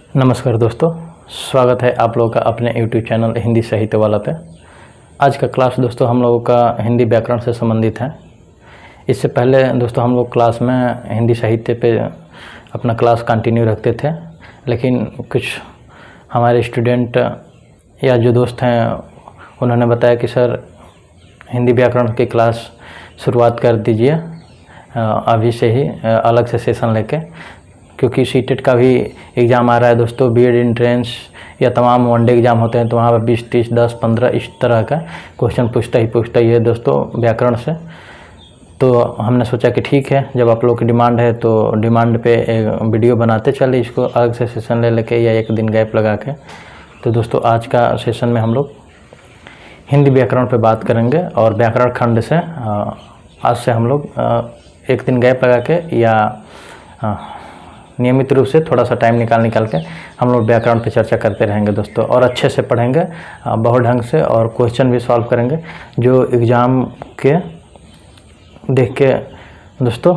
नमस्कार दोस्तों, स्वागत है आप लोगों का अपने YouTube चैनल हिंदी साहित्य वाला पे। आज का क्लास दोस्तों हम लोगों का हिंदी व्याकरण से संबंधित है। इससे पहले दोस्तों हम लोग क्लास में हिंदी साहित्य पे अपना क्लास कंटिन्यू रखते थे, लेकिन कुछ हमारे स्टूडेंट या जो दोस्त हैं उन्होंने बताया कि सर हिंदी व्याकरण की क्लास शुरुआत कर दीजिए अभी से ही अलग से सेशन लेके, क्योंकि सीटेट का भी एग्ज़ाम आ रहा है दोस्तों। बीएड एंट्रेंस या तमाम वनडे एग्ज़ाम होते हैं तो वहाँ पर 20, 30, 10, 15 इस तरह का क्वेश्चन पूछता ही है दोस्तों व्याकरण से। तो हमने सोचा कि ठीक है, जब आप लोग की डिमांड है तो डिमांड पे एक वीडियो बनाते चले, इसको अलग से सेशन ले लेके या एक दिन गैप लगा के। तो दोस्तों आज का सेशन में हम लोग हिंदी व्याकरण पे बात करेंगे और व्याकरण खंड से आज से हम लोग एक दिन गैप लगा के या नियमित रूप से थोड़ा सा टाइम निकाल के हम लोग व्याकरण पे चर्चा करते रहेंगे दोस्तों, और अच्छे से पढ़ेंगे बहुत ढंग से, और क्वेश्चन भी सॉल्व करेंगे जो एग्ज़ाम के देख के दोस्तों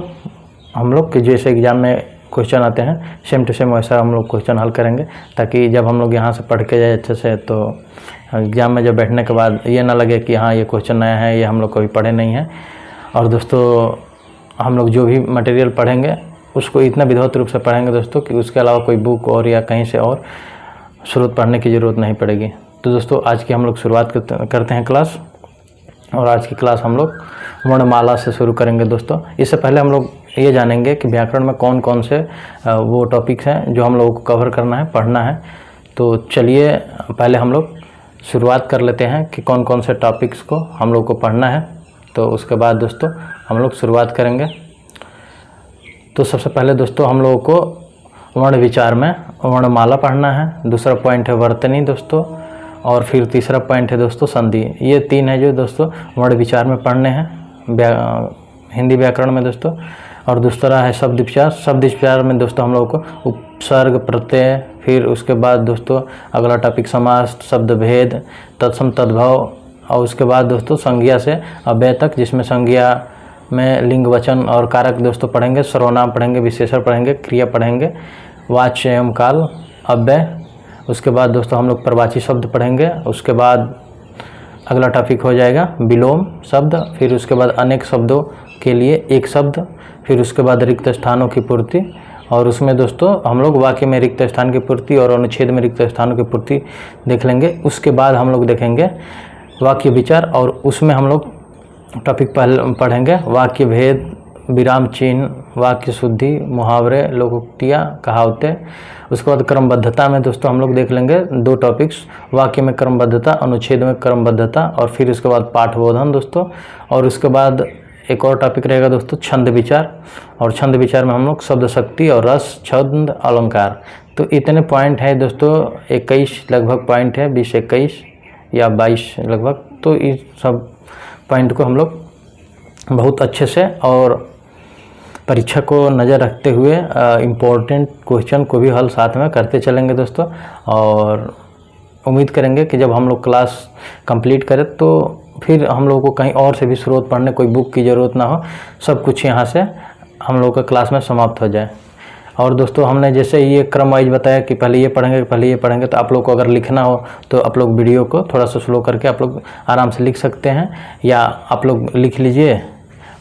हम लोग के जैसे एग्ज़ाम में क्वेश्चन आते हैं सेम टू सेम वैसा हम लोग क्वेश्चन हल करेंगे, ताकि जब हम लोग यहाँ से पढ़ के जाए अच्छे से तो एग्ज़ाम में जब बैठने के बाद ये ना लगे कि हाँ ये क्वेश्चन नया है, ये हम लोग कभी पढ़े नहीं हैं। और दोस्तों हम लोग जो भी मटेरियल पढ़ेंगे उसको इतना विधिवत रूप से पढ़ेंगे दोस्तों कि उसके अलावा कोई बुक और या कहीं से और स्रोत पढ़ने की ज़रूरत नहीं पड़ेगी। तो दोस्तों आज की हम लोग शुरुआत करते हैं क्लास, और आज की क्लास हम लोग वर्णमाला से शुरू करेंगे दोस्तों। इससे पहले हम लोग ये जानेंगे कि व्याकरण में कौन कौन से वो टॉपिक्स हैं जो हम लोगों को कवर करना है, पढ़ना है। तो चलिए पहले हम लोग शुरुआत कर लेते हैं कि कौन कौन से टॉपिक्स को हम लोग को पढ़ना है, तो उसके बाद दोस्तों हम लोग शुरुआत करेंगे। तो सबसे पहले दोस्तों हम लोगों को वर्ण विचार में वर्णमाला पढ़ना है, दूसरा पॉइंट है वर्तनी दोस्तों, और फिर तीसरा पॉइंट है दोस्तों संधि। ये तीन है जो दोस्तों वर्ण विचार में पढ़ने हैं हिंदी व्याकरण में दोस्तों। और दूसरा है शब्द विचार। शब्द विचार में दोस्तों हम लोगों को उपसर्ग, प्रत्यय, फिर उसके बाद दोस्तों अगला टॉपिक समास, शब्द भेद, तत्सम, तद्भव, और उसके बाद दोस्तों संज्ञा से अव्यय तक, जिसमें संज्ञा में लिंग, वचन और कारक दोस्तों पढ़ेंगे, सर्वनाम पढ़ेंगे, विशेषण पढ़ेंगे, क्रिया पढ़ेंगे, वाच्य एवं काल, अव्यय। उसके बाद दोस्तों हम लोग प्रवाची शब्द पढ़ेंगे। उसके बाद अगला टॉपिक हो जाएगा विलोम शब्द, फिर उसके बाद अनेक शब्दों के लिए एक शब्द, फिर उसके बाद रिक्त स्थानों की पूर्ति, और उसमें दोस्तों हम लोग वाक्य में रिक्त स्थान की पूर्ति और अनुच्छेद में रिक्त स्थानों की पूर्ति देख लेंगे। उसके बाद हम लोग देखेंगे वाक्य विचार, और उसमें हम लोग टॉपिक पहले पढ़ेंगे वाक्य भेद, विराम चिन्ह, वाक्य शुद्धि, मुहावरे, लोकोक्तियाँ, कहावतें। उसके बाद क्रमबद्धता में दोस्तों हम लोग देख लेंगे दो टॉपिक्स, वाक्य में क्रमबद्धता, अनुच्छेद में क्रमबद्धता, और फिर उसके बाद पाठबोधन दोस्तों। और उसके बाद एक और टॉपिक रहेगा दोस्तों छंद विचार, और छंद विचार में हम लोग शब्द शक्ति और रस, छंद, अलंकार। तो इतने पॉइंट है दोस्तों, 21 लगभग पॉइंट है, 20, 21 या 22 लगभग। तो इस सब पॉइंट को हम लोग बहुत अच्छे से और परीक्षा को नज़र रखते हुए इम्पोर्टेंट क्वेश्चन को भी हल साथ में करते चलेंगे दोस्तों। और उम्मीद करेंगे कि जब हम लोग क्लास कंप्लीट करें तो फिर हम लोगों को कहीं और से भी स्रोत पढ़ने कोई बुक की ज़रूरत ना हो, सब कुछ यहाँ से हम लोगों का क्लास में समाप्त हो जाए। और दोस्तों हमने जैसे ये क्रम वाइज बताया कि पहले ये पढ़ेंगे, तो आप लोग को अगर लिखना हो तो आप लोग वीडियो को थोड़ा सा स्लो करके आप लोग आराम से लिख सकते हैं, या आप लोग लिख लीजिए,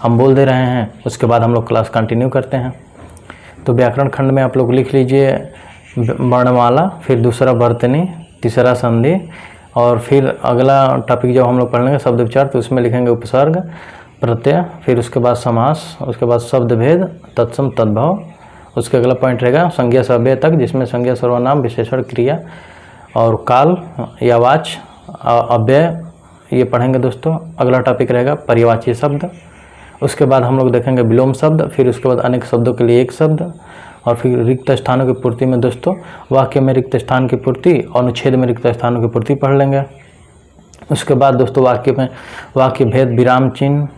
हम बोल दे रहे हैं, उसके बाद हम लोग क्लास कंटिन्यू करते हैं। तो व्याकरण खंड में आप लोग लिख लीजिए वर्णमाला, फिर दूसरा वर्तनी, तीसरा संधि, और फिर अगला टॉपिक जब हम लोग पढ़ लेंगे शब्द विचार, तो उसमें लिखेंगे उपसर्ग, प्रत्यय, फिर उसके बाद समास, उसके बाद शब्द भेद, तत्सम, तद्भव। उसके अगला पॉइंट रहेगा संज्ञा से अव्यय तक, जिसमें संज्ञा, सर्वनाम, विशेषण, क्रिया और काल या वाच्य, अव्यय ये पढ़ेंगे दोस्तों। अगला टॉपिक रहेगा पर्यायवाची शब्द। उसके बाद हम लोग देखेंगे विलोम शब्द, फिर उसके बाद अनेक शब्दों के लिए एक शब्द, और फिर रिक्त स्थानों की पूर्ति में दोस्तों वाक्य में रिक्त स्थान की पूर्ति, अनुच्छेद में रिक्त स्थानों की पूर्ति पढ़ लेंगे। उसके बाद दोस्तों वाक्य में वाक्य भेद, विराम चिन्ह,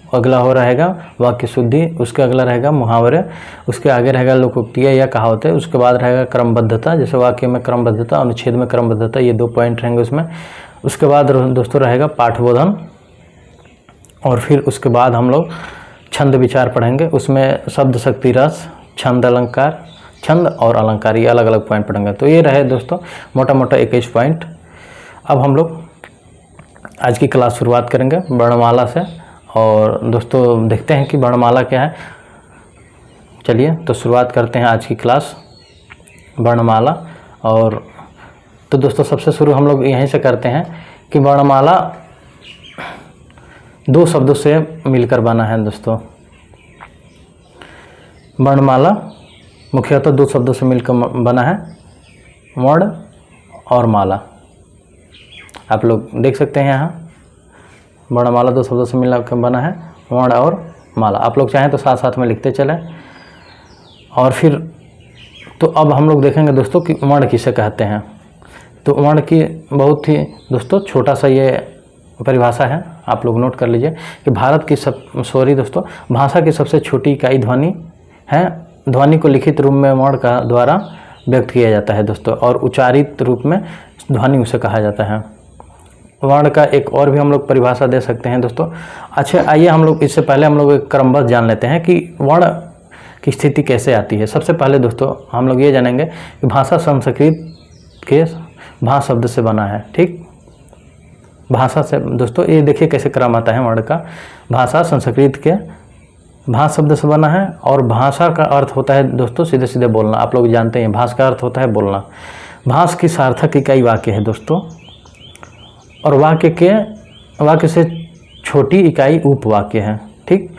अगला हो रहेगा वाक्य शुद्धि, उसके अगला रहेगा मुहावरे, उसके आगे रहेगा लोकोक्तियाँ या कहावतें, उसके बाद रहेगा क्रमबद्धता, जैसे वाक्य में क्रमबद्धता, अनुच्छेद में क्रमबद्धता, ये दो पॉइंट रहेंगे उसमें। उसके बाद दोस्तों रहेगा पाठबोधन, और फिर उसके बाद हम लोग छंद विचार पढ़ेंगे। उसमें शब्द शक्ति, रस, छंद, अलंकार, छंद और अलंकार, ये अलग अलग पॉइंट पढ़ेंगे। तो ये रहे दोस्तों मोटा मोटा 21 पॉइंट। अब हम लोग आज की क्लास शुरुआत करेंगे वर्णमाला से। और दोस्तों देखते हैं कि वर्णमाला क्या है। चलिए तो शुरुआत करते हैं आज की क्लास वर्णमाला। और तो दोस्तों सबसे शुरू हम लोग यहीं से करते हैं कि वर्णमाला 2 शब्दों से मिलकर बना है दोस्तों। वर्णमाला मुख्यतः 2 शब्दों से मिलकर बना है, वर्ण और माला। आप लोग देख सकते हैं यहाँ वर्णमाला 2 शब्दों से मिलकर बना है, वर्ण और माला। आप लोग चाहें तो साथ साथ में लिखते चलें। और फिर तो अब हम लोग देखेंगे दोस्तों कि वर्ण किसे कहते हैं। तो वर्ण की बहुत ही दोस्तों छोटा सा ये परिभाषा है, आप लोग नोट कर लीजिए कि भारत की दोस्तों भाषा की सबसे छोटी इकाई ध्वनि है। ध्वनि को लिखित रूप में वर्ण का द्वारा व्यक्त किया जाता है दोस्तों, और उच्चारित रूप में ध्वनि उसे कहा जाता है। वर्ण का एक और भी हम लोग परिभाषा दे सकते हैं दोस्तों। अच्छा आइए हम लोग इससे पहले हम लोग एक क्रमबद्ध जान लेते हैं कि वर्ण की स्थिति कैसे आती है। सबसे पहले दोस्तों हम लोग ये जानेंगे कि भाषा संस्कृत के भा शब्द से बना है। ठीक, भाषा से दोस्तों ये देखिए कैसे क्रम आता है वर्ण का। भाषा संस्कृत के भा शब्द से बना है, और भाषा का अर्थ होता है दोस्तों सीधे सीधे बोलना। आप लोग जानते हैं भाषा का अर्थ होता है बोलना। भाषा की सार्थक इकाई वाक्य है दोस्तों, और वाक्य से छोटी इकाई उपवाक्य है। ठीक,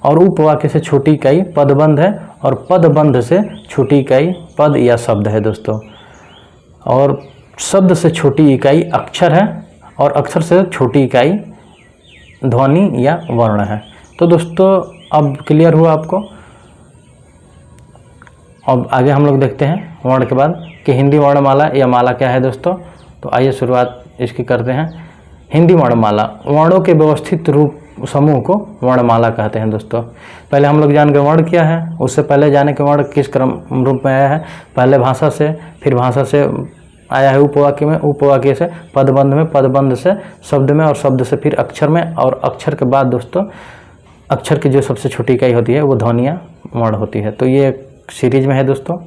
और उपवाक्य से छोटी इकाई पदबंध है, और पदबंध से छोटी इकाई पद या शब्द है दोस्तों। और शब्द से छोटी इकाई अक्षर है, और अक्षर से छोटी इकाई ध्वनि या वर्ण है। तो दोस्तों अब क्लियर हुआ आपको। अब आगे हम लोग देखते हैं वर्ण के बाद कि हिंदी वर्णमाला या माला क्या है दोस्तों। तो आइए शुरुआत इसकी करते हैं। हिंदी वर्णमाला वर्णों के व्यवस्थित रूप समूह को वर्णमाला कहते हैं दोस्तों। पहले हम लोग जान गए वर्ण क्या है, उससे पहले जाने के वर्ण किस क्रम रूप में आया है। पहले भाषा से, फिर भाषा से आया है उपवाक्य में, उपवाक्य से पदबंध में, पदबंध से शब्द में, और शब्द से फिर अक्षर में, और अक्षर के बाद दोस्तों अक्षर की जो सबसे छोटी इकाई होती है वो ध्वनिया वर्ण होती है। तो ये सीरीज में है दोस्तों,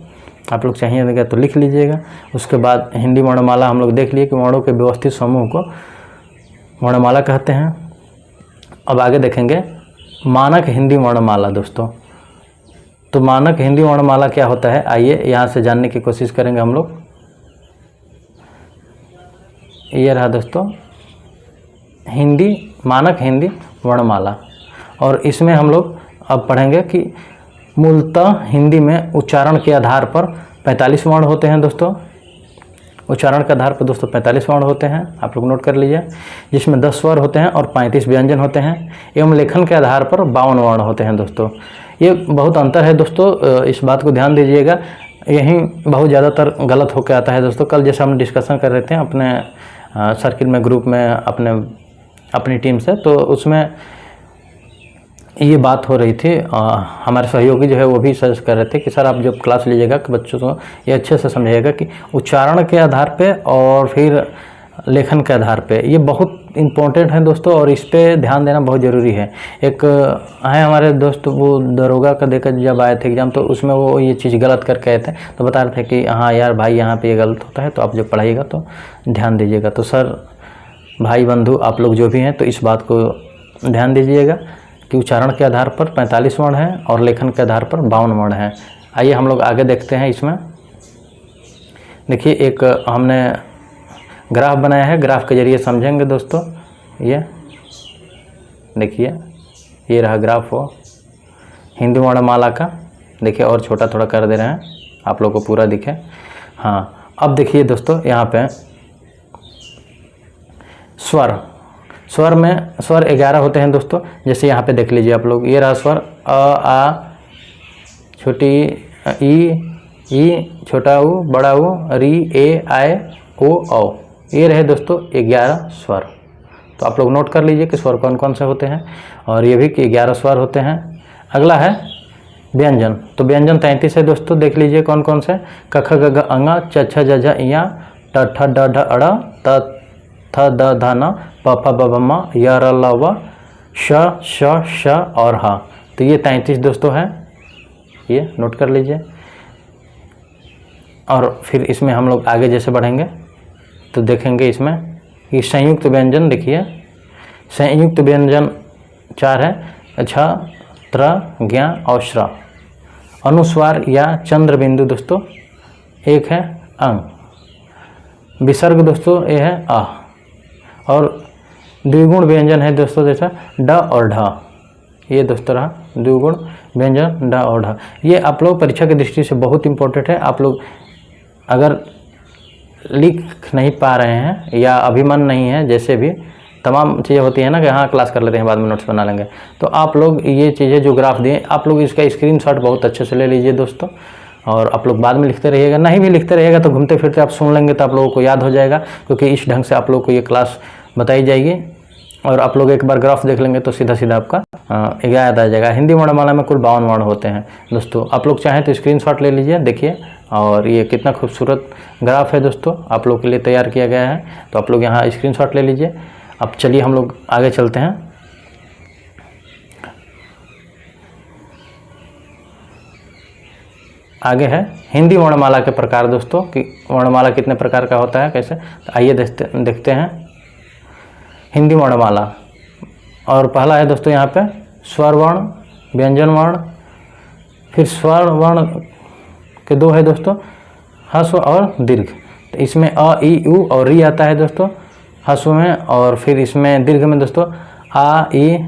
आप लोग चाहिए तो लिख लीजिएगा। उसके बाद हिंदी वर्णमाला हम लोग देख लिए कि वर्णों के व्यवस्थित समूह को वर्णमाला कहते हैं। अब आगे देखेंगे मानक हिंदी वर्णमाला दोस्तों। तो मानक हिंदी वर्णमाला क्या होता है, आइए यहाँ से जानने की कोशिश करेंगे हम लोग। ये रहा दोस्तों मानक हिंदी वर्णमाला, और इसमें हम लोग अब पढ़ेंगे कि मूलतः हिंदी में उच्चारण के आधार पर 45 वर्ण होते हैं दोस्तों। उच्चारण के आधार पर दोस्तों 45 वर्ण होते हैं, आप लोग नोट कर लीजिए, जिसमें 10 स्वर होते हैं और 35 व्यंजन होते हैं। एवं लेखन के आधार पर 52 वर्ण होते हैं दोस्तों। ये बहुत अंतर है दोस्तों, इस बात को ध्यान दीजिएगा। यही बहुत ज़्यादातर गलत होकर आता है दोस्तों। कल जैसे हम डिस्कशन कर रहे थे अपने सर्किल में, ग्रुप में, अपनी टीम से, तो उसमें ये बात हो रही थी। हमारे सहयोगी जो है वो भी सजेस्ट कर रहे थे कि सर आप जब क्लास लीजिएगा कि बच्चों को ये अच्छे से समझिएगा कि उच्चारण के आधार पे और फिर लेखन के आधार पे, ये बहुत इम्पोर्टेंट है दोस्तों, और इस पे ध्यान देना बहुत ज़रूरी है। एक है हमारे दोस्त, वो दरोगा का देकर जब आए थे एग्जाम, तो उसमें वो ये चीज़ गलत करके आए थे, तो बता रहे थे कि हाँ यार भाई यहाँ पे ये गलत होता है, तो आप जब पढ़ाइएगा तो ध्यान दीजिएगा। तो सर भाई बंधु आप लोग जो भी हैं, तो इस बात को ध्यान दीजिएगा कि उच्चारण के आधार पर 45 वर्ण हैं और लेखन के आधार पर 52 वर्ण हैं। आइए हम लोग आगे देखते हैं। इसमें देखिए एक हमने ग्राफ बनाया है, ग्राफ के जरिए समझेंगे दोस्तों। ये देखिए ये रहा ग्राफ वो हिंदी वर्णमाला का। देखिए और छोटा थोड़ा कर दे रहे हैं, आप लोग को पूरा दिखे। हाँ अब देखिए दोस्तों यहाँ पे स्वर में स्वर 11 होते हैं दोस्तों। जैसे यहाँ पे देख लीजिए आप लोग, ये रहा स्वर अ, आ, छोटी ई, छोटा ऊ, बड़ा ऊ, री, ए, आए, ओ, औ। ये रहे दोस्तों 11 स्वर। तो आप लोग नोट कर लीजिए कि स्वर कौन कौन से होते हैं, और ये भी कि 11 स्वर होते हैं। अगला है व्यंजन। तो व्यंजन 33 है दोस्तों, देख लीजिए कौन कौन से। क ख ग घ अंगा, च छ ज झ इया, ट ठ ड ढ अड़, त थ द ध न, प फ ब भ म, य र ल व, श श और ह। तो ये 33 दोस्तों है, ये नोट कर लीजिए। और फिर इसमें हम लोग आगे जैसे बढ़ेंगे तो देखेंगे इसमें ये संयुक्त व्यंजन। देखिए संयुक्त व्यंजन 4 है, छ, त्र, ज्ञ और श्र। अनुस्वार या चंद्र बिंदु दोस्तों 1 है अंग। विसर्ग दोस्तों ये है आ। और द्विगुण व्यंजन है दोस्तों जैसा ड और ढ। ये दोस्तों रहा द्विगुण व्यंजन ड और ढ। ये आप लोग परीक्षा की दृष्टि से बहुत इंपॉर्टेंट है। आप लोग अगर लिख नहीं पा रहे हैं या अभिमान नहीं है, जैसे भी तमाम चीज़ें होती है ना कि हाँ क्लास कर लेते हैं बाद में नोट्स बना लेंगे, तो आप लोग ये चीज़ें जो ग्राफ दिए आप लोग इसका स्क्रीनशॉट बहुत अच्छे से ले लीजिए दोस्तों। और आप लोग बाद में लिखते रहिएगा, नहीं भी लिखते रहिएगा तो घूमते फिरते आप सुन लेंगे तो आप लोगों को याद हो जाएगा, क्योंकि इस ढंग से आप लोगों को ये क्लास बताई जाएगी। और आप लोग एक बार ग्राफ देख लेंगे तो सीधा सीधा आपका याद आ जाएगा। हिंदी वर्णमाला में कुल 52 वर्ण होते हैं दोस्तों। आप लोग चाहें तो स्क्रीनशॉट ले लीजिए, देखिए। और ये कितना खूबसूरत ग्राफ है दोस्तों, आप लोग के लिए तैयार किया गया है, तो आप लोग यहाँ स्क्रीनशॉट ले लीजिए। अब चलिए हम लोग आगे चलते हैं। आगे है हिंदी वर्णमाला के प्रकार दोस्तों, कि वर्णमाला कितने प्रकार का होता है कैसे। तो आइए देखते हैं हिंदी वर्णमाला। और पहला है दोस्तों यहाँ पे स्वर वर्ण, व्यंजन वर्ण। फिर स्वर वर्ण के 2 है दोस्तों, ह्रस्व और दीर्घ। तो इसमें अ, ई, उ और री आता है दोस्तों ह्रस्व में। और फिर इसमें दीर्घ में दोस्तों आ, ई,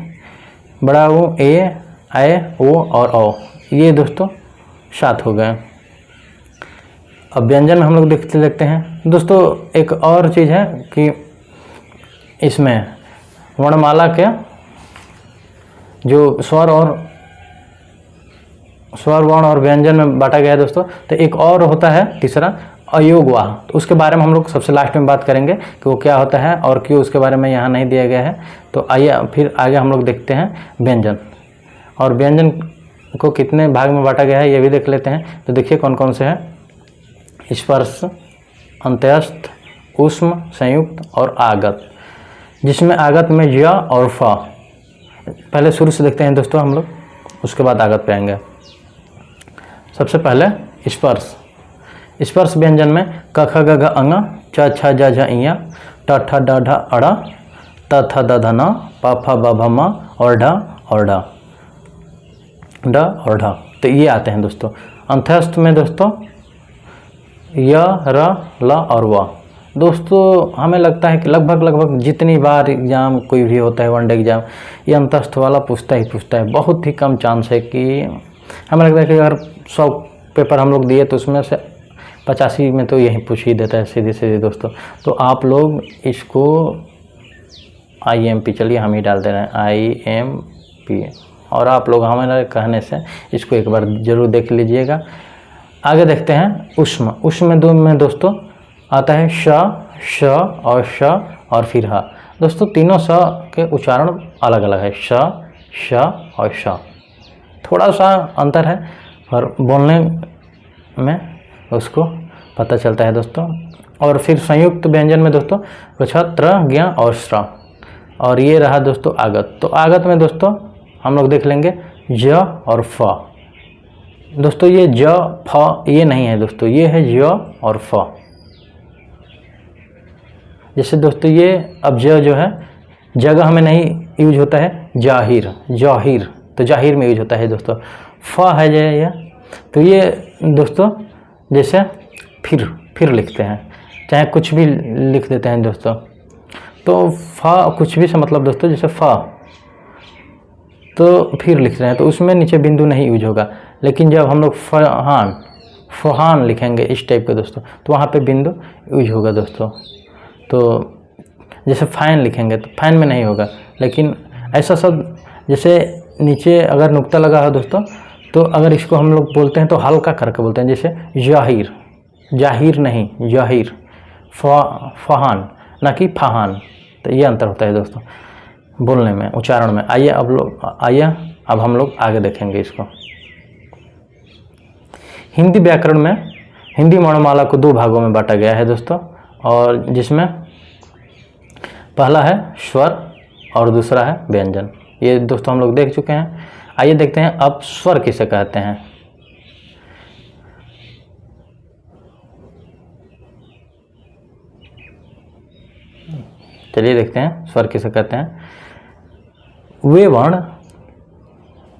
बड़ा ऊ, ए, ऐ, ओ और औ। ये दोस्तों 7 हो गए। अब व्यंजन में हम लोग देखते हैं दोस्तों। एक और चीज़ है कि इसमें वर्णमाला के जो स्वर वर्ण और व्यंजन में बांटा गया है दोस्तों। तो एक और होता है तीसरा अयोगवाह, तो उसके बारे में हम लोग सबसे लास्ट में बात करेंगे कि वो क्या होता है और क्यों उसके बारे में यहाँ नहीं दिया गया है। तो आइए फिर आगे हम लोग देखते हैं व्यंजन। और व्यंजन को कितने भाग में बांटा गया है ये भी देख लेते हैं। तो देखिए कौन कौन से हैं। स्पर्श, अंत्यस्थ, ऊष्म, संयुक्त और आगत। जिसमें आगत में य और फ। पहले शुरू से देखते हैं दोस्तों हम लोग, उसके बाद आगत पे आएंगे। सबसे पहले स्पर्श। स्पर्श व्यंजन में क, ख, ग, घ, अंग, च, छ, ज, झ, इं, ट, ठ, ड, ढ, अड़, त, थ, द, ध, न, प, फ, ब, भ, म और ढ और ढ, ड और ढ। तो ये आते हैं दोस्तों। अंत्यस्थ में दोस्तों य, र, ल और व। दोस्तों हमें लगता है कि लगभग जितनी बार एग्ज़ाम कोई भी होता है, वनडे एग्ज़ाम, ये अंतस्थ वाला पूछता है। बहुत ही कम चांस है कि हमें लगता है कि अगर 100 पेपर हम लोग दिए तो उसमें से 85 में तो यही पूछ ही देता है सीधे दोस्तों। तो आप लोग इसको IMP, चलिए हम ही डाल दे रहे हैं IMP, और आप लोग हमारे कहने से इसको एक बार ज़रूर देख लीजिएगा। आगे देखते हैं ऊष्म। ऊष्म में दोस्तों आता है श, श और श और फिर ह। दोस्तों तीनों श के उच्चारण अलग अलग है, श, श और श। थोड़ा सा अंतर है और बोलने में उसको पता चलता है दोस्तों। और फिर संयुक्त व्यंजन में दोस्तों छ, त्र, ज्ञ और श्र। और ये रहा दोस्तों आगत। तो आगत में दोस्तों हम लोग देख लेंगे ज और फ। दोस्तों ये ज, फ ये नहीं है दोस्तों, ये है ज और फ। जैसे दोस्तों ये अब जो है जगह में नहीं यूज होता है, जाहिर, तो जाहिर में यूज होता है दोस्तों। फ है जो ये, तो ये दोस्तों जैसे फिर लिखते हैं, चाहे कुछ भी लिख देते हैं दोस्तों। तो फ कुछ भी से मतलब दोस्तों, जैसे फ तो फिर लिख रहे हैं तो उसमें नीचे बिंदु नहीं यूज होगा। लेकिन जब हम लोग फहान लिखेंगे इस टाइप के दोस्तों, तो वहाँ पे बिंदु यूज होगा दोस्तों। तो जैसे फाइन लिखेंगे तो फाइन में नहीं होगा। लेकिन ऐसा शब्द जैसे नीचे अगर नुक्ता लगा हो दोस्तों, तो अगर इसको हम लोग बोलते हैं तो हल्का करके बोलते हैं, जैसे जाहिर नहीं, जाहिर, फहान ना कि फहान। तो ये अंतर होता है दोस्तों बोलने में, उच्चारण में। आइए अब हम लोग आगे देखेंगे इसको। हिंदी व्याकरण में हिंदी वर्णमाला को 2 भागों में बांटा गया है दोस्तों, और जिसमें पहला है स्वर और दूसरा है व्यंजन। ये दोस्तों हम लोग देख चुके हैं। आइए देखते हैं अब स्वर किसे कहते हैं। चलिए देखते हैं स्वर किसे कहते हैं। वे वर्ण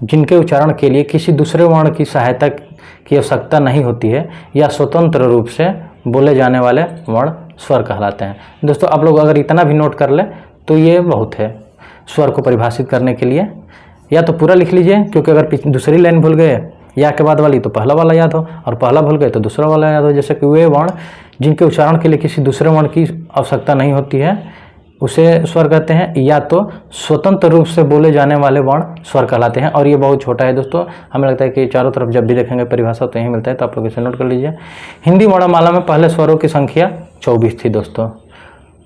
जिनके उच्चारण के लिए किसी दूसरे वर्ण की सहायता की आवश्यकता नहीं होती है या स्वतंत्र रूप से बोले जाने वाले वर्ण स्वर कहलाते हैं। दोस्तों आप लोग अगर इतना भी नोट कर ले तो ये बहुत है स्वर को परिभाषित करने के लिए। या तो पूरा लिख लीजिए, क्योंकि अगर दूसरी लाइन भूल गए या के बाद वाली तो पहला वाला याद हो, और पहला भूल गए तो दूसरा वाला याद हो। जैसे कि वे वर्ण जिनके उच्चारण के लिए किसी दूसरे वर्ण की आवश्यकता नहीं होती है उसे स्वर कहते हैं, या तो स्वतंत्र रूप से बोले जाने वाले वर्ण स्वर कहलाते हैं। और ये बहुत छोटा है दोस्तों, हमें लगता है कि चारों तरफ जब भी देखेंगे परिभाषा तो यही मिलता है, तो आप लोग इसे नोट कर लीजिए। हिंदी वर्णमाला में पहले स्वरों की संख्या 24 थी दोस्तों।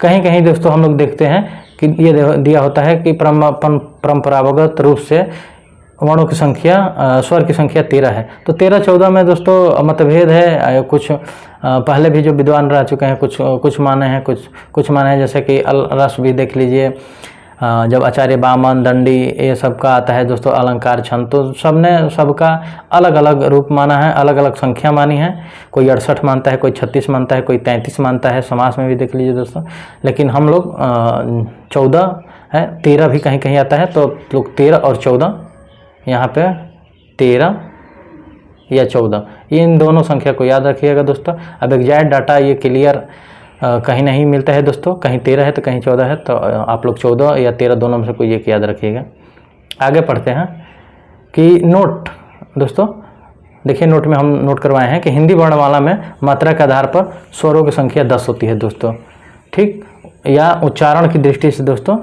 कहीं कहीं दोस्तों हम लोग देखते हैं कि ये दिया होता है कि परंपरागत रूप से वर्णों की संख्या, स्वर की संख्या 13 है। तो 13-14 में दोस्तों मतभेद है। कुछ पहले भी जो विद्वान रह चुके हैं कुछ माने हैं, कुछ माने हैं, जैसे कि रस भी देख लीजिए, जब आचार्य वामन, दंडी, ये सब का आता है दोस्तों अलंकार छंद, तो सबका अलग अलग रूप माना है, अलग अलग संख्या मानी है। कोई 68 मानता है, कोई 36 मानता है, कोई 33 मानता है। समास में भी देख लीजिए दोस्तों, लेकिन हम लोग 14 है, 13 भी कहीं कहीं आता है, तो लोग 13 और 14 यहाँ पे 13 या 14 इन दोनों संख्या को याद रखिएगा दोस्तों। अब एग्जैक्ट डाटा ये क्लियर कहीं नहीं मिलता है दोस्तों, कहीं 13 है तो कहीं 14 है, तो आप लोग 14 या 13 दोनों में से कोई एक याद रखिएगा। आगे पढ़ते हैं कि नोट दोस्तों देखिए, नोट में हम नोट करवाए हैं कि हिंदी वर्णमाला में मात्रा के आधार पर स्वरों की संख्या 10 होती है दोस्तों, ठीक, या उच्चारण की दृष्टि से दोस्तों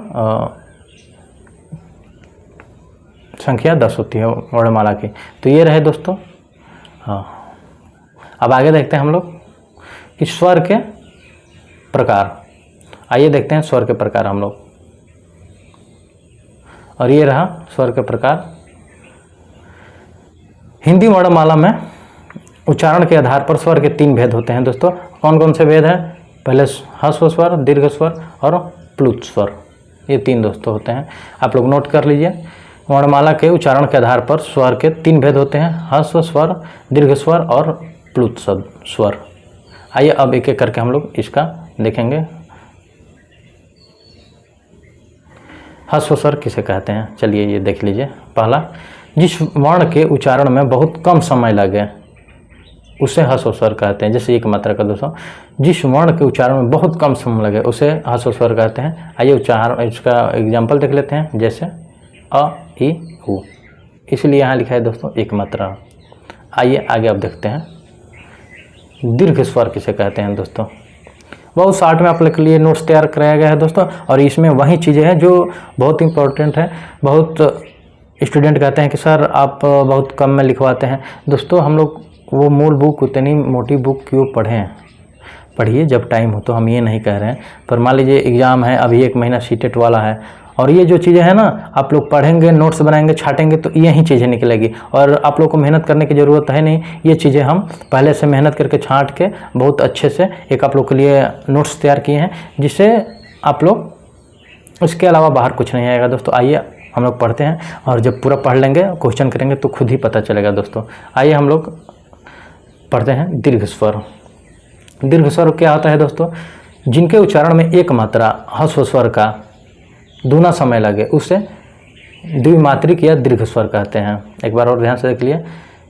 संख्या 10 होती है वर्णमाला की। तो ये रहे दोस्तों। हाँ, अब आगे देखते हैं हम लोग कि स्वर के प्रकार। आइए देखते हैं स्वर के प्रकार हम लोग, और ये रहा स्वर के प्रकार। हिंदी वर्णमाला में उच्चारण के आधार पर स्वर के 3 भेद होते हैं दोस्तों। कौन कौन से भेद हैं? पहले ह्रस्व स्वर, दीर्घ स्वर और प्लुत स्वर, ये 3 दोस्तों होते हैं। आप लोग नोट कर लीजिए। वर्णमाला के उच्चारण के आधार पर स्वर के 3 भेद होते हैं, ह्रस्व स्वर, दीर्घ स्वर और प्लुत स्वर। आइए अब एक एक करके हम लोग इसका देखेंगे। ह्रस्व स्वर किसे कहते हैं, चलिए ये देख लीजिए। पहला, जिस वर्ण के उच्चारण में बहुत कम समय लगे उसे ह्रस्व स्वर कहते हैं। जैसे एक मात्रा का दोस्तों, जिस वर्ण के उच्चारण में बहुत कम समय लगे उसे ह्रस्व स्वर कहते हैं। आइए उच्चारण इसका एग्जाम्पल देख लेते हैं। जैसे अ, इ, उ, इसलिए यहाँ लिखा है दोस्तों एक मात्रा। आइए आगे अब देखते हैं दीर्घ स्वर किसे कहते हैं दोस्तों। बहुत शार्ट में आप लोग के लिए नोट्स तैयार कराया गया है दोस्तों, और इसमें वही चीज़ें हैं जो बहुत इंपॉर्टेंट है। बहुत स्टूडेंट कहते हैं कि सर आप बहुत कम में लिखवाते हैं। दोस्तों हम लोग वो मूल बुक, उतनी मोटी बुक क्यों पढ़ें, पढ़िए जब टाइम हो। तो हम ये नहीं कह रहे हैं, पर मान लीजिए एग्ज़ाम है, अभी 1 महीना सीटेट वाला है, और ये जो चीज़ें हैं ना, आप लोग पढ़ेंगे, नोट्स बनाएंगे, छाटेंगे तो यही चीज़ें निकलेगी, और आप लोग को मेहनत करने की ज़रूरत है नहीं। ये चीज़ें हम पहले से मेहनत करके छांट के बहुत अच्छे से एक आप लोग के लिए नोट्स तैयार किए हैं, जिससे आप लोग इसके अलावा बाहर कुछ नहीं आएगा दोस्तों। आइए हम लोग पढ़ते हैं, और जब पूरा पढ़ लेंगे, क्वेश्चन करेंगे तो खुद ही पता चलेगा दोस्तों। आइए हम लोग पढ़ते हैं दीर्घ स्वर। दीर्घ स्वर क्या होता है दोस्तों? जिनके उच्चारण में एक मात्रा ह्रस्व स्वर का दूना समय लगे उसे द्विमात्रिक या दीर्घ स्वर कहते हैं। एक बार और ध्यान से देख लिए,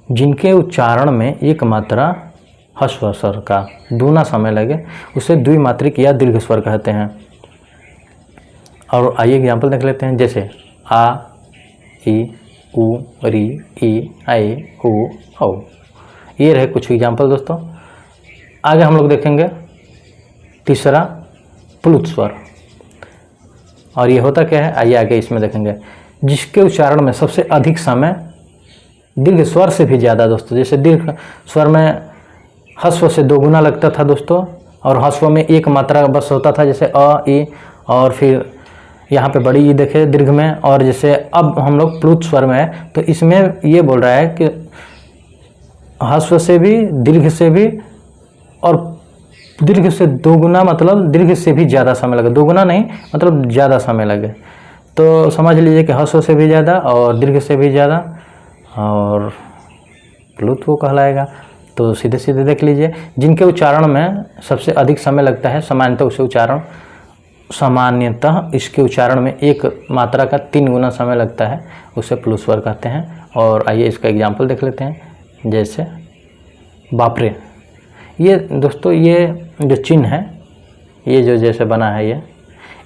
जिनके उच्चारण में एक मात्रा ह्रस्व स्वर का दूना समय लगे उसे द्विमात्रिक या दीर्घ स्वर कहते हैं। और आइए एग्जाम्पल देख लेते हैं। जैसे आ, इ, उ, री, ई, आई, उ, औ। ये रहे कुछ एग्जाम्पल दोस्तों। आगे हम लोग देखेंगे तीसरा प्लुत स्वर, और ये होता क्या है, आइए आगे इसमें देखेंगे। जिसके उच्चारण में सबसे अधिक समय दीर्घ स्वर से भी ज़्यादा दोस्तों, जैसे दीर्घ स्वर में ह्रस्व से 2 गुना लगता था दोस्तों, और ह्रस्व में एक मात्रा बस होता था, जैसे अ, इ, और फिर यहाँ पे बड़ी ई देखे दीर्घ में। और जैसे अब हम लोग प्लुत स्वर में है, तो इसमें ये बोल रहा है कि ह्रस्व से भी, दीर्घ से भी, और दीर्घ से 2 गुना, मतलब दीर्घ से भी ज़्यादा समय लगे। 2 गुना नहीं, मतलब ज़्यादा समय लगे। तो समझ लीजिए कि ह्रस्व से भी ज़्यादा और दीर्घ से भी ज़्यादा, और प्लुत वो कहलाएगा। तो सीधे सीधे देख लीजिए, जिनके उच्चारण में सबसे अधिक समय लगता है, सामान्यतः उसे उच्चारण सामान्यतः इसके उच्चारण में एक मात्रा का 3 गुना समय लगता है, उसे प्लू स्वर कहते हैं। और आइए इसका एग्जाम्पल देख लेते हैं, जैसे बापरे। ये दोस्तों ये जो चिन्ह है, ये जो जैसे बना है, ये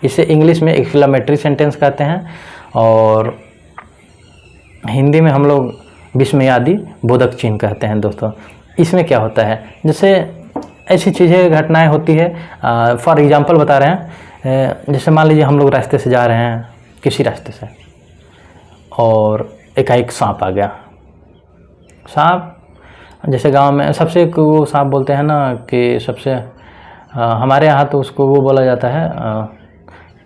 इसे इंग्लिश में एक्सक्लेमेटरी सेंटेंस कहते हैं और हिंदी में हम लोग विस्मयादि बोधक चिन्ह कहते हैं दोस्तों। इसमें क्या होता है, जैसे ऐसी चीज़ें घटनाएं होती है, फॉर एग्जांपल बता रहे हैं, जैसे मान लीजिए हम लोग रास्ते से जा रहे हैं, किसी रास्ते से, और एकाएक सांप आ गया। सांप जैसे गांव में सबसे वो सांप बोलते हैं ना कि सबसे, हमारे यहाँ तो उसको वो बोला जाता है,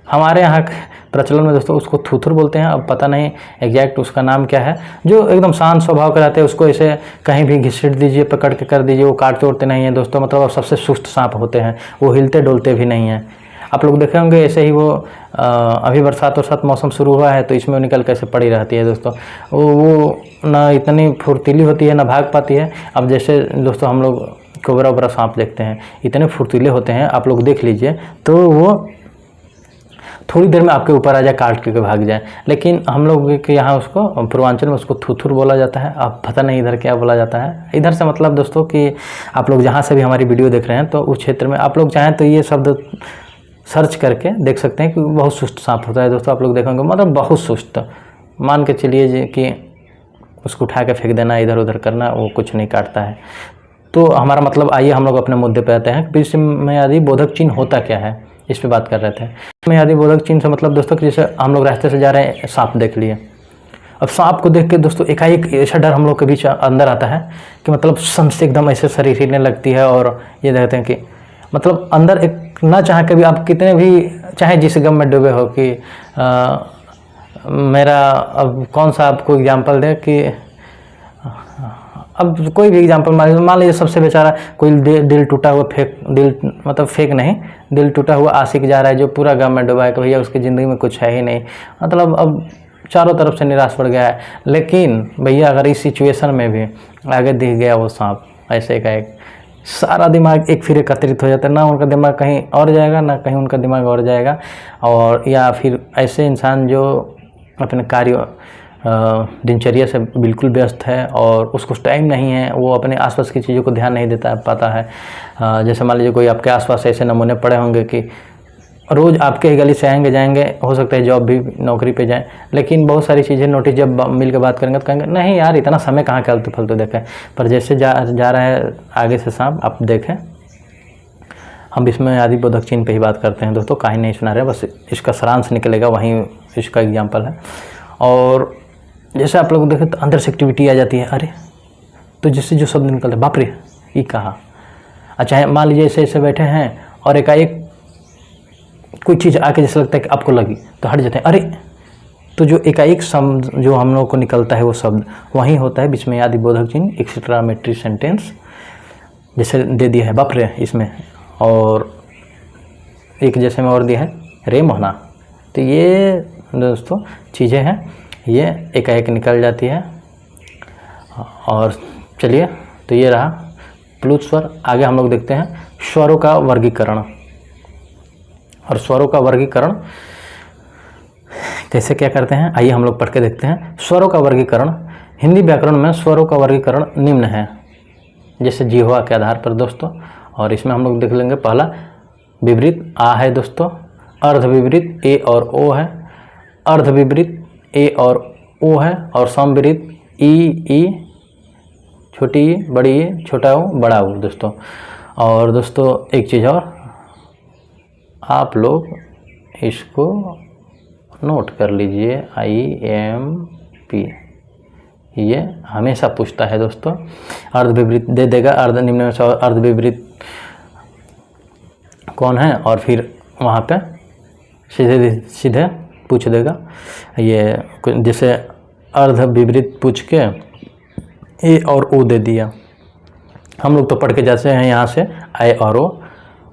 हमारे यहाँ प्रचलन में दोस्तों उसको थूथुर बोलते हैं। अब पता नहीं एग्जैक्ट उसका नाम क्या है। जो एकदम शांत स्वभाव के रहते हैं, उसको ऐसे कहीं भी घिसट दीजिए, पकड़ के कर दीजिए, वो काट तोड़ते नहीं हैं दोस्तों। मतलब सबसे सुस्त सांप होते हैं, वो हिलते डोलते भी नहीं हैं। आप लोग देखे होंगे ऐसे ही वो अभी बरसात मौसम शुरू हुआ है तो इसमें निकल कैसे पड़ी रहती है दोस्तों। वो ना इतनी फुर्तीली होती है, ना भाग पाती है। अब जैसे दोस्तों हम लोग कोबरा वोबरा सांप देखते हैं, इतने फुर्तीले होते हैं, आप लोग देख लीजिए, तो वो थोड़ी देर में आपके ऊपर आ जाए, काट के भाग जाए। लेकिन हम लोग के यहाँ उसको पूर्वांचल में उसको थुथुर बोला जाता है। अब पता नहीं इधर क्या बोला जाता है। इधर से मतलब दोस्तों कि आप लोग जहाँ से भी हमारी वीडियो देख रहे हैं तो उस क्षेत्र में आप लोग चाहें तो ये शब्द सर्च करके देख सकते हैं कि बहुत सुस्त सांप होता है दोस्तों। आप लोग देखेंगे मतलब बहुत सुस्त, मान के चलिए कि उसको उठा के फेंक देना, इधर उधर करना, वो कुछ नहीं काटता है। तो हमारा मतलब, आइए हम लोग अपने मुद्दे पे आते हैं। विस्मयादि बोधक चिन्ह होता क्या है, इस पे बात कर रहे थे। विस्मयादि बोधक चिन्ह से मतलब दोस्तों कि जैसे हम लोग रास्ते से जा रहे हैं, सांप देख लिए। अब सांप को देख के दोस्तों एकाएक ऐसा डर हम लोग के बीच अंदर आता है कि मतलब सन से एकदम ऐसे शरीर हिलने लगती है। और ये देखते हैं कि मतलब अंदर एक ना चाहे कभी आप कितने भी चाहे जिस गम में डूबे हो कि मेरा अब कौन सा आपको एग्जांपल दे कि अब कोई भी एग्जांपल मान लीजिए सबसे बेचारा कोई दिल टूटा हुआ फेक नहीं, दिल टूटा हुआ आशिक जा रहा है जो पूरा गम में डूबा है कि भैया उसकी ज़िंदगी में कुछ है ही नहीं, मतलब अब चारों तरफ से निराश पड़ गया है। लेकिन भैया अगर इस सिचुएशन में भी आगे दिख गया वो सांप, ऐसे का एक सारा दिमाग एक फिर एकत्रित हो जाता है। ना उनका दिमाग कहीं और जाएगा, ना कहीं उनका दिमाग और जाएगा। और या फिर ऐसे इंसान जो अपने कार्य दिनचर्या से बिल्कुल व्यस्त है और उसको टाइम नहीं है, वो अपने आसपास की चीज़ों को ध्यान नहीं देता पाता है। जैसे मान लीजिए कोई आपके आसपास ऐसे नमूने पड़े होंगे कि रोज़ आपके ही गली से आएंगे जाएंगे, हो सकता है जॉब भी नौकरी पे जाएं, लेकिन बहुत सारी चीज़ें नोटिस जब मिल के बात करेंगे तो कहेंगे नहीं यार इतना समय कहाँ के आलतू फालतू देखें। पर जैसे जा रहा है आगे से सांप, आप देखें, हम इसमें आदि बोधक चिन्ह पे ही बात करते हैं दोस्तों, कहीं नहीं सुना रहे, बस इसका सारांश निकलेगा, वहीं इसका एग्जाम्पल है। और जैसे आप लोग देखें तो अंदर से एक्टिविटी आ जाती है, अरे तो जिससे जो शब्द निकलता है बाप रे ये कहा। अच्छा मान लीजिए ऐसे ऐसे बैठे हैं और एकाएक कोई चीज़ आके जैसे लगता है कि आपको लगी तो हट जाते हैं, अरे तो जो एकाएक शब्द जो हम लोग को निकलता है वो शब्द वहीं होता है विस्मयादि बोधक चिन्ह, एक्सक्लेमेटरी सेंटेंस। जैसे दे दिया है बाप रे इसमें, और एक जैसे में और दिया है रे मोहना। तो ये दोस्तों चीज़ें हैं, ये एकाएक निकल जाती है। और चलिए तो ये रहा प्लुत स्वर। आगे हम लोग देखते हैं स्वरों का वर्गीकरण। और स्वरों का वर्गीकरण कैसे क्या करते हैं, आइए हम लोग पढ़ के देखते हैं। स्वरों का वर्गीकरण, हिंदी व्याकरण में स्वरों का वर्गीकरण निम्न है, जैसे जिह्वा के आधार पर दोस्तों। और इसमें हम लोग देख लेंगे, पहला विपरीत आ है दोस्तों, अर्ध विपरीत ए और ओ है, अर्ध विपरीत ए और ओ है, और समविपरीत ई छोटी ई बड़ी ई छोटा ओ बड़ा ओ दोस्तों। और दोस्तों एक चीज़ और, आप लोग इसको नोट कर लीजिए, IMP ये हमेशा पूछता है दोस्तों। अर्ध विपरीत दे देगा, अर्ध निम्न में से अर्ध विपरीत कौन है, और फिर वहाँ पे सीधे पूछ देगा। ये जैसे अर्ध विपरीत पूछ के ए और ओ दे दिया। हम लोग तो पढ़ के जैसे हैं यहाँ से ए और ओ,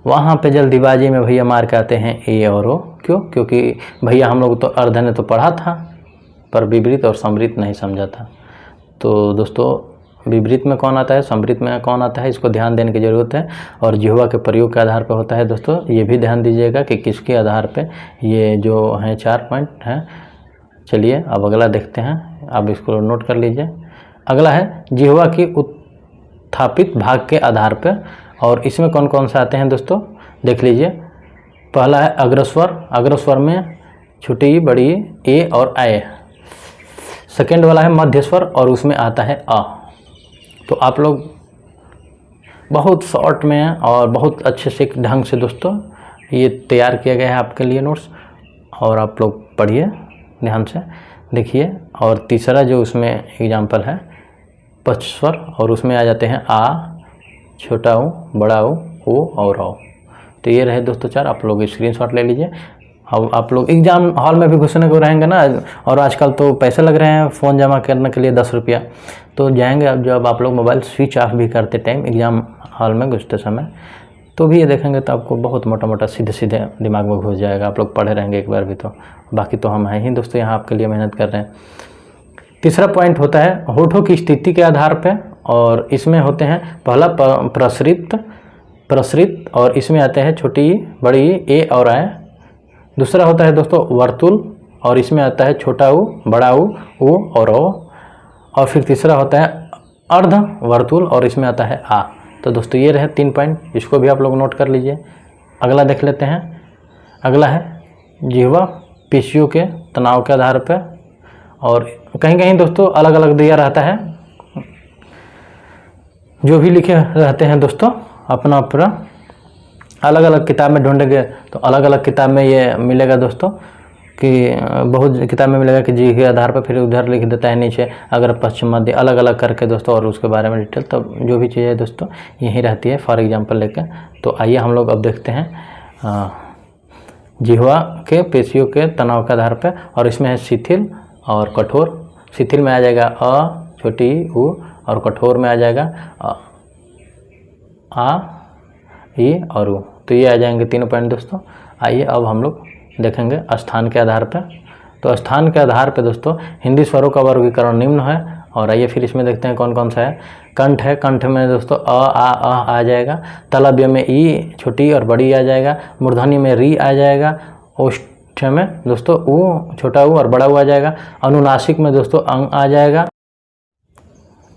वहाँ पे जल्दीबाजी में भैया मार के आते हैं ए और ओ। क्यों? क्योंकि भैया हम लोग तो अर्ध ने तो पढ़ा था पर विपरीत और समविपरीत नहीं समझा था। तो दोस्तों विपरीत में कौन आता है, समृद्ध में कौन आता है, इसको ध्यान देने की ज़रूरत है। और जिह्वा के प्रयोग के आधार पर होता है दोस्तों, ये भी ध्यान दीजिएगा कि किसके आधार पे ये जो हैं 4 पॉइंट हैं। चलिए अब अगला देखते हैं, आप इसको नोट कर लीजिए। अगला है जिह्वा की उत्थापित भाग के आधार पे, और इसमें कौन कौन से आते हैं दोस्तों देख लीजिए। पहला है अग्रस्वर, अग्रस्वर में छोटी ई, बड़ी ई, ए और ए। सेकेंड वाला है मध्यस्वर और उसमें आता है अ। तो आप लोग बहुत शॉर्ट में और बहुत अच्छे से ढंग से दोस्तों ये तैयार किया गया है आपके लिए नोट्स, और आप लोग पढ़िए ध्यान से देखिए। और तीसरा जो उसमें एग्जाम्पल है पचस्वर, और उसमें आ जाते हैं आ, छोटा ऊ, बड़ा ऊ, और औ। तो ये रहे दोस्तों 4, आप लोग स्क्रीनशॉट ले लीजिए। अब आप लोग एग्ज़ाम हॉल में भी घुसने को रहेंगे ना, और आजकल तो पैसे लग रहे हैं फ़ोन जमा करने के लिए 10 रुपया, तो जाएंगे अब जब आप लोग मोबाइल स्विच ऑफ भी करते टाइम एग्ज़ाम हॉल में घुसते समय, तो भी ये देखेंगे तो आपको बहुत मोटा मोटा सीधे सीधे दिमाग में घुस जाएगा। आप लोग पढ़े रहेंगे एक बार भी, तो बाकी तो हम हैं ही दोस्तों यहाँ आपके लिए मेहनत कर रहे हैं। तीसरा पॉइंट होता है होठों की स्थिति के आधार पे, और इसमें होते हैं पहला प्रसरित, और इसमें आते हैं छोटी ई, बड़ी ई, ए और ए। दूसरा होता है दोस्तों वर्तुल, और इसमें आता है छोटा ऊ, बड़ा ऊ और ओ। और फिर तीसरा होता है अर्ध वर्तुल, और इसमें आता है आ। तो दोस्तों ये रहे 3 पॉइंट, इसको भी आप लोग नोट कर लीजिए। अगला देख लेते हैं। अगला है जिह्वा पेशियों के तनाव के आधार पे, और कहीं कहीं दोस्तों अलग अलग दिया रहता है, जो भी लिखे रहते हैं दोस्तों अपना अपना अलग अलग किताब में ढूंढेंगे तो अलग अलग किताब में ये मिलेगा दोस्तों, कि बहुत किताब में मिलेगा कि जी के आधार पर, फिर उधर लिख देता है नीचे अगर पश्चिम मध्य, अलग अलग करके दोस्तों, और उसके बारे में डिटेल तब जो भी चीज़ें दोस्तों यही रहती है फॉर एग्जांपल लेके। तो आइए हम लोग अब देखते हैं जिह्वा के पेशियों के तनाव के आधार पर, और इसमें है शिथिल और कठोर। शिथिल में आ जाएगा अ, छोटी ऊ, और कठोर में आ जाएगा आ, ई और ऊ। तो ये आ जाएंगे 3 पॉइंट दोस्तों। आइए अब हम लोग देखेंगे स्थान के आधार पर। तो स्थान के आधार पर दोस्तों हिंदी स्वरों का वर्गीकरण निम्न है, और आइए फिर इसमें देखते हैं कौन कौन सा है। कंठ है, कंठ में दोस्तों आ जाएगा। तालव्य में ई छोटी और बड़ी आ जाएगा। मूर्धन्य में री आ जाएगा। ओष्ठ में दोस्तों ऊ, छोटा ऊ और बड़ा ऊ आ जाएगा। अनुनासिक में दोस्तों अंग आ जाएगा।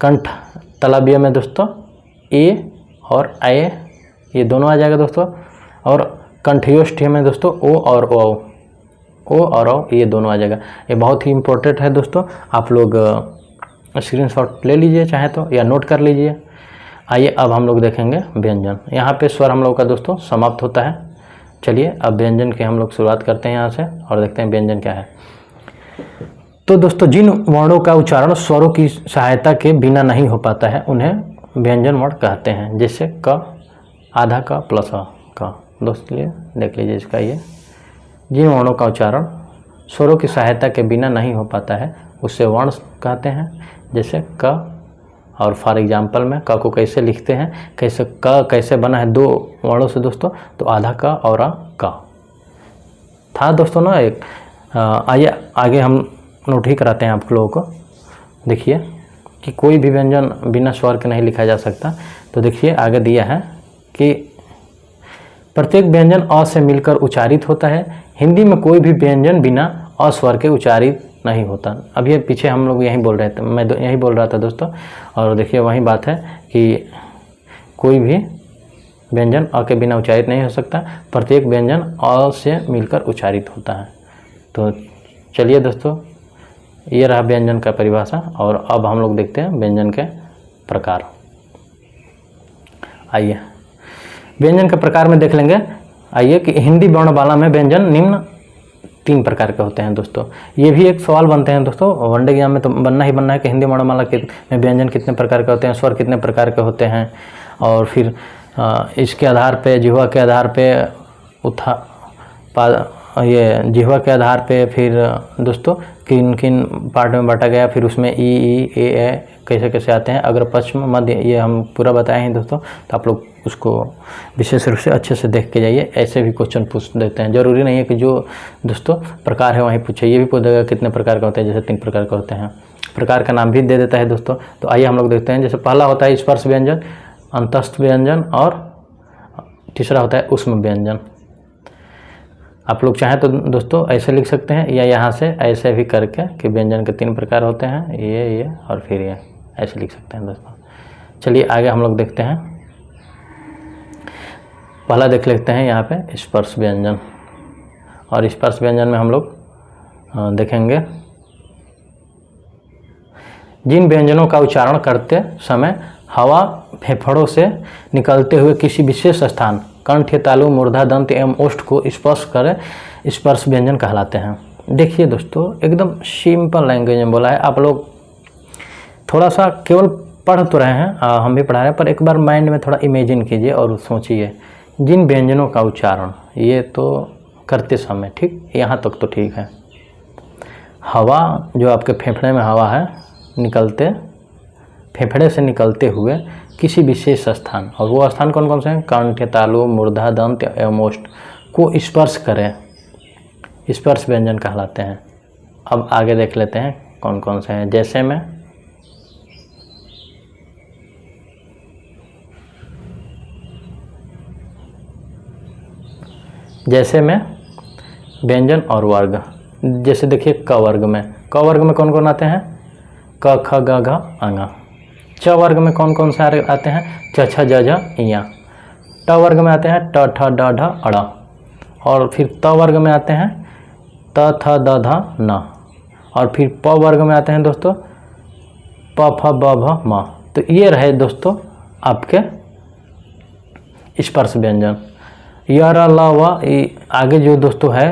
कंठ तालव्य में दोस्तों ए और ए, ये दोनों आ जाएगा दोस्तों। और कंठयोष्ठ्य में दोस्तों ओ और ओ, ये दोनों आ जाएगा। ये बहुत ही इम्पोर्टेंट है दोस्तों, आप लोग स्क्रीनशॉट ले लीजिए चाहे तो, या नोट कर लीजिए। आइए अब हम लोग देखेंगे व्यंजन। यहाँ पे स्वर हम लोग का दोस्तों समाप्त होता है। चलिए अब व्यंजन की हम लोग शुरुआत करते हैं यहाँ से, और देखते हैं व्यंजन क्या है। तो दोस्तों जिन वर्णों का उच्चारण स्वरों की सहायता के बिना नहीं हो पाता है उन्हें व्यंजन वर्ण कहते हैं। जैसे क, आधा क प्लस अ का। दोस्तों लिए देख लीजिए इसका, ये जिन वर्णों का उच्चारण स्वरों की सहायता के बिना नहीं हो पाता है उससे वर्ण कहते हैं। जैसे क, और फॉर एग्जाम्पल में क को कैसे लिखते हैं, कैसे क कैसे बना है 2 वर्णों से दोस्तों, तो आधा क और अ का था दोस्तों ना एक। आइए आगे हम नोट ही कराते हैं आप लोगों को। देखिए कि कोई भी व्यंजन बिना स्वर के नहीं लिखा जा सकता। तो देखिए आगे दिया है कि प्रत्येक व्यंजन अ से मिलकर उच्चारित होता है। हिंदी में कोई भी व्यंजन बिना अ स्वर के उच्चारित नहीं होता। अब ये पीछे हम लोग यही बोल रहे थे, मैं यही बोल रहा था दोस्तों, और देखिए वही बात है कि कोई भी व्यंजन अ के बिना उच्चारित नहीं हो सकता, प्रत्येक व्यंजन अ से मिलकर उच्चारित होता है। तो चलिए दोस्तों ये रहा व्यंजन का परिभाषा, और अब हम लोग देखते हैं व्यंजन के प्रकार। आइए व्यंजन के प्रकार में देख लेंगे। आइए कि हिंदी वर्णमाला में व्यंजन निम्न 3 प्रकार के होते हैं दोस्तों। ये भी एक सवाल बनते हैं दोस्तों, वनडे एग्जाम में तो बनना ही बनना है कि हिंदी वर्णमाला में व्यंजन कितने प्रकार के होते हैं, स्वर कितने प्रकार के होते हैं, और फिर इसके आधार पे जिह्वा के आधार पे ये जिह्वा के आधार पे फिर दोस्तों किन किन पार्ट में बांटा गया, फिर उसमें ई ए कैसे कैसे आते हैं, अगर पश्चिम मध्य, ये हम पूरा बताए हैं दोस्तों। तो आप लोग उसको विशेष रूप से अच्छे से देख के जाइए। ऐसे भी क्वेश्चन पूछ देते हैं, ज़रूरी नहीं है कि जो दोस्तों प्रकार है वहीं पूछे, ये भी पूछ देगा कितने प्रकार के होते हैं, जैसे 3 प्रकार के होते हैं। प्रकार का नाम भी दे देता है दोस्तों। तो आइए हम लोग देखते हैं। जैसे पहला होता है स्पर्श व्यंजन, अंतस्थ व्यंजन और तीसरा होता है ऊष्म व्यंजन। आप लोग चाहें तो दोस्तों ऐसे लिख सकते हैं या यहाँ से ऐसे भी करके कि व्यंजन के 3 प्रकार होते हैं, ये और फिर ये, ऐसे लिख सकते हैं दोस्तों। चलिए आगे हम लोग देखते हैं। पहला देख लेते हैं यहाँ पे स्पर्श व्यंजन। और स्पर्श व्यंजन में हम लोग देखेंगे जिन व्यंजनों का उच्चारण करते समय हवा फेफड़ों से निकलते हुए किसी विशेष स्थान कंठ, तालु, मूर्धा, दंत एवं ओष्ठ को स्पर्श करे स्पर्श व्यंजन कहलाते हैं। देखिए दोस्तों, एकदम सिंपल लैंग्वेज में बोला है। आप लोग थोड़ा सा केवल पढ़ तो रहे हैं, हम भी पढ़ा रहे हैं, पर एक बार माइंड में थोड़ा इमेजिन कीजिए और सोचिए जिन व्यंजनों का उच्चारण, ये तो करते समय, ठीक, यहाँ तक तो ठीक है। हवा जो आपके फेफड़े में हवा है, निकलते, फेफड़े से निकलते हुए किसी विशेष स्थान, और वो स्थान कौन कौन से हैं? कंठ, तालु, मूर्धा, दंत एवं ओष्ठ को स्पर्श करें, स्पर्श व्यंजन कहलाते हैं। अब आगे देख लेते हैं कौन कौन से हैं। जैसे में व्यंजन और वर्ग। जैसे देखिए क वर्ग में कौन कौन आते हैं? क, ख, ग, घ, अंग। च वर्ग में कौन कौन से आते हैं? च, छ, ज, झ, इया। ट वर्ग में आते हैं ट, ठ, ड, ढ, अड़। और फिर त वर्ग में आते हैं त, थ, द, ध, न। और फिर प वर्ग में आते हैं दोस्तों प, फ, ब, भ, म। तो ये रहे दोस्तों आपके स्पर्श व्यंजन। य, र, ल, व, आगे जो दोस्तों है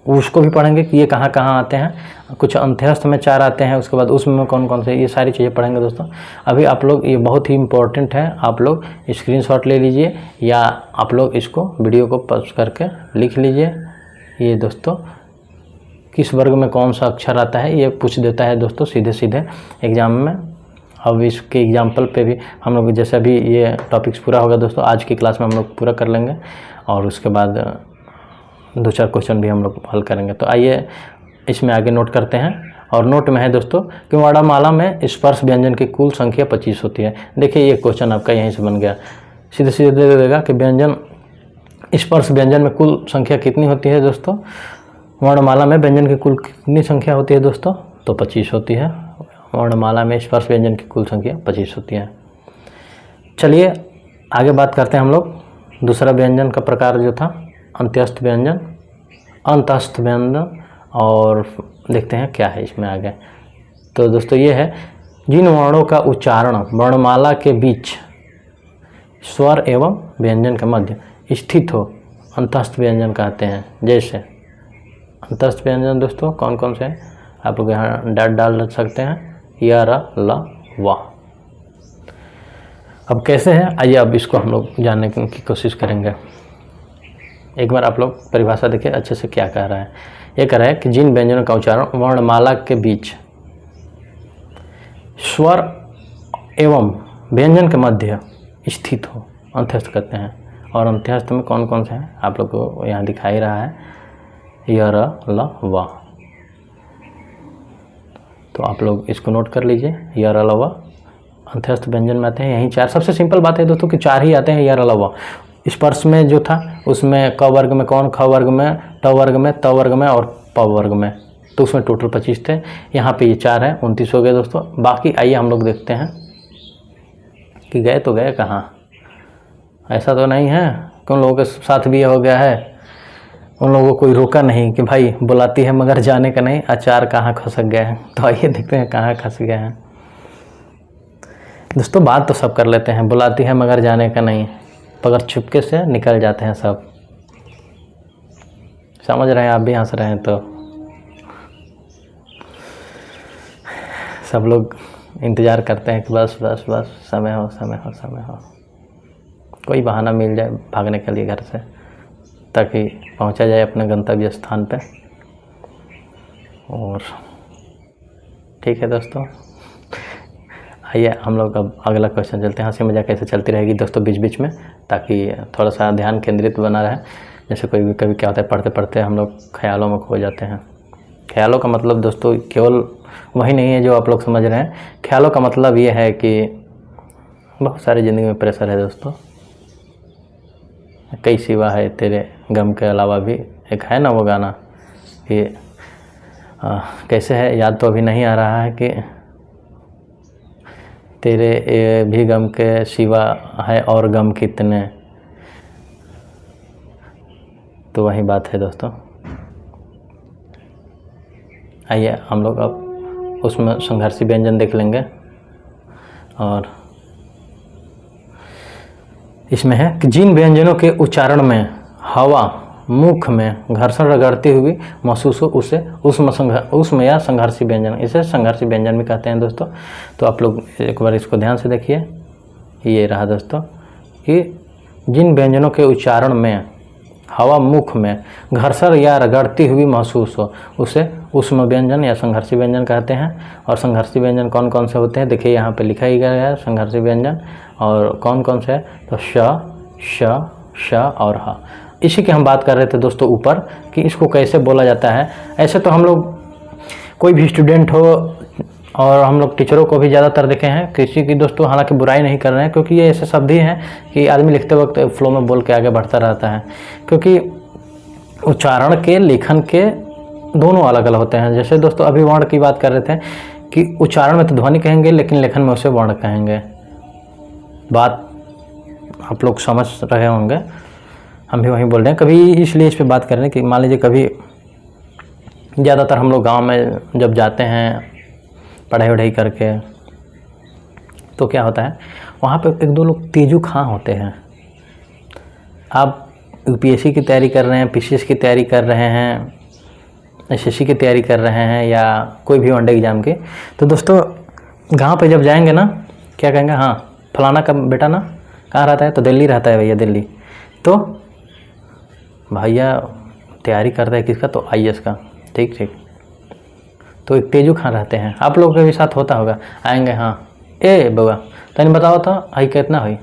उसको भी पढ़ेंगे कि ये कहाँ कहाँ आते हैं। कुछ अंत्यस्थ में 4 आते हैं, उसके बाद उसमें कौन कौन से, ये सारी चीज़ें पढ़ेंगे दोस्तों। अभी आप लोग, ये बहुत ही इम्पोर्टेंट है, आप लोग स्क्रीनशॉट ले लीजिए या आप लोग इसको वीडियो को पॉज करके लिख लीजिए। ये दोस्तों किस वर्ग में कौन सा अक्षर आता है ये पूछ देता है दोस्तों सीधे सीधे एग्ज़ाम में। अब इसके एग्जाम्पल पे भी हम लोग, जैसे अभी ये टॉपिक्स पूरा होगा दोस्तों, आज की क्लास में हम लोग पूरा कर लेंगे और उसके बाद 2-4 क्वेश्चन भी हम लोग हल करेंगे। तो आइए इसमें आगे नोट करते हैं। और नोट में है दोस्तों कि वर्णमाला में स्पर्श व्यंजन की कुल संख्या 25 होती है। देखिए ये क्वेश्चन आपका यहीं से बन गया, सीधे सीधे दे देगा कि व्यंजन, स्पर्श व्यंजन में कुल संख्या कितनी होती है दोस्तों। वर्णमाला में व्यंजन की कुल कितनी संख्या होती है दोस्तों? तो 25 होती है। वर्णमाला में स्पर्श व्यंजन की कुल संख्या 25 होती है। चलिए आगे बात करते हैं हम लोग दूसरा व्यंजन का प्रकार जो था अंत्यस्थ व्यंजन, अंतस्थ व्यंजन, और देखते हैं क्या है इसमें आगे। तो दोस्तों ये है जिन वर्णों का उच्चारण वर्णमाला के बीच स्वर एवं व्यंजन के मध्य स्थित हो अंतस्थ व्यंजन कहते हैं। जैसे अंतस्थ व्यंजन दोस्तों कौन कौन से हैं, आप लोग यहाँ डाल सकते हैं, य, र, ल, व। अब कैसे हैं, आइए अब इसको हम लोग जानने की कोशिश करेंगे। एक बार आप लोग परिभाषा देखिए अच्छे से क्या कह रहा है। ये कह रहा है कि जिन व्यंजनों का उच्चारण वर्णमाला के बीच स्वर एवं व्यंजन के मध्य स्थित हो अंत्यस्थ कहते हैं। और अंत्यस्थ में कौन कौन से हैं आप लोग को यहाँ दिखाई रहा है, य, र, ल, व। तो आप लोग इसको नोट कर लीजिए, य, र, ल, व अंत्यस्थ व्यंजन में आते हैं। यहीं 4, सबसे सिंपल बात है दोस्तों कि 4 ही आते हैं, य, र, ल, व। स्पर्श में जो था उसमें क वर्ग में कौन, ख वर्ग में, ट वर्ग में, त वर्ग में और प वर्ग में, तो उसमें टोटल 25 थे। यहाँ पे ये 4 है, 29 हो गए दोस्तों। बाकी आइए हम लोग देखते हैं कि गए तो गए कहाँ। ऐसा तो नहीं है कि उन लोगों के साथ भी हो गया है, उन लोगों को कोई रोका नहीं कि भाई बुलाती है मगर जाने का नहीं, अचार कहाँ खसक गया है। तो आइए देखते हैं कहाँ खस गया है दोस्तों। बात तो सब कर लेते हैं, बुलाती है मगर जाने का नहीं, मगर चुपके से निकल जाते हैं सब। समझ रहे हैं, आप भी हंस रहे हैं। तो सब लोग इंतज़ार करते हैं कि बस बस बस समय हो, समय हो, समय हो, कोई बहाना मिल जाए भागने के लिए घर से, ताकि पहुंचा जाए अपने गंतव्य स्थान पे। और ठीक है दोस्तों, आइए हम लोग अब अगला क्वेश्चन चलते हैं। हंसी मजाक कैसे चलती रहेगी दोस्तों बीच बीच में, ताकि थोड़ा सा ध्यान केंद्रित बना रहे। जैसे कभी क्या होता है, पढ़ते पढ़ते हम लोग ख्यालों में खो जाते हैं। ख्यालों का मतलब दोस्तों केवल वही नहीं है जो आप लोग समझ रहे हैं। ख्यालों का मतलब ये है कि बहुत सारी ज़िंदगी में प्रेशर है दोस्तों, कई सिवा है तेरे गम के अलावा भी। एक है ना वो गाना कि कैसे है, याद तो अभी नहीं आ रहा है, कि तेरे भी गम के सिवा है और गम कितने। तो वही बात है दोस्तों। आइए हम लोग अब उसमें संघर्षी व्यंजन देख लेंगे। और इसमें है कि जिन व्यंजनों के उच्चारण में हवा मुख में घर्षण रगड़ती हुई महसूस हो उसे उष्म या संघर्षी व्यंजन, इसे संघर्षी व्यंजन भी कहते हैं दोस्तों। तो आप लोग एक बार इसको ध्यान से देखिए। ये रहा दोस्तों कि जिन व्यंजनों के उच्चारण में हवा मुख में घर्षण या रगड़ती हुई महसूस हो उसे उष्म व्यंजन या संघर्षी व्यंजन कहते हैं। और संघर्षी व्यंजन कौन कौन से होते हैं, देखिए यहाँ पे लिखा ही गया है संघर्षी व्यंजन, और कौन कौन से है, तो श और ह। इसी की हम बात कर रहे थे दोस्तों ऊपर कि इसको कैसे बोला जाता है। ऐसे तो हम लोग कोई भी स्टूडेंट हो और हम लोग टीचरों को भी ज़्यादातर देखे हैं, किसी की दोस्तों हालांकि बुराई नहीं कर रहे हैं, क्योंकि ये ऐसे शब्द ही हैं कि आदमी लिखते वक्त फ्लो में बोल के आगे बढ़ता रहता है, क्योंकि उच्चारण के लेखन के दोनों अलग अलग होते हैं। जैसे दोस्तों अभी वर्ण की बात कर रहे थे कि उच्चारण में तो ध्वनि कहेंगे लेकिन लेखन में उसे वर्ण कहेंगे। बात आप लोग समझ रहे होंगे, हम भी वहीं बोल रहे हैं। कभी इसलिए इस पर बात कर रहे हैं कि मान लीजिए कभी ज़्यादातर हम लोग गाँव में जब जाते हैं पढ़ाई वढ़ाई करके, तो क्या होता है वहाँ पे एक दो लोग तेजू खां होते हैं। आप यूपीएससी की तैयारी कर रहे हैं, पीसीएस की तैयारी कर रहे हैं, एसएससी की तैयारी कर रहे हैं, या कोई भी वनडे एग्ज़ाम की, तो दोस्तों गांव पे जब जाएंगे ना, क्या कहेंगे, हाँ फलाना का बेटा ना कहाँ रहता है, तो दिल्ली रहता है भैया, दिल्ली। तो भैया तैयारी करता है किसका, तो आईएएस का। ठीक ठीक। तो एक तेजू खां रहते हैं, आप लोगों के भी साथ होता होगा। आएंगे, हाँ ए बउआ तैने बताओ तो आई कितना हुई।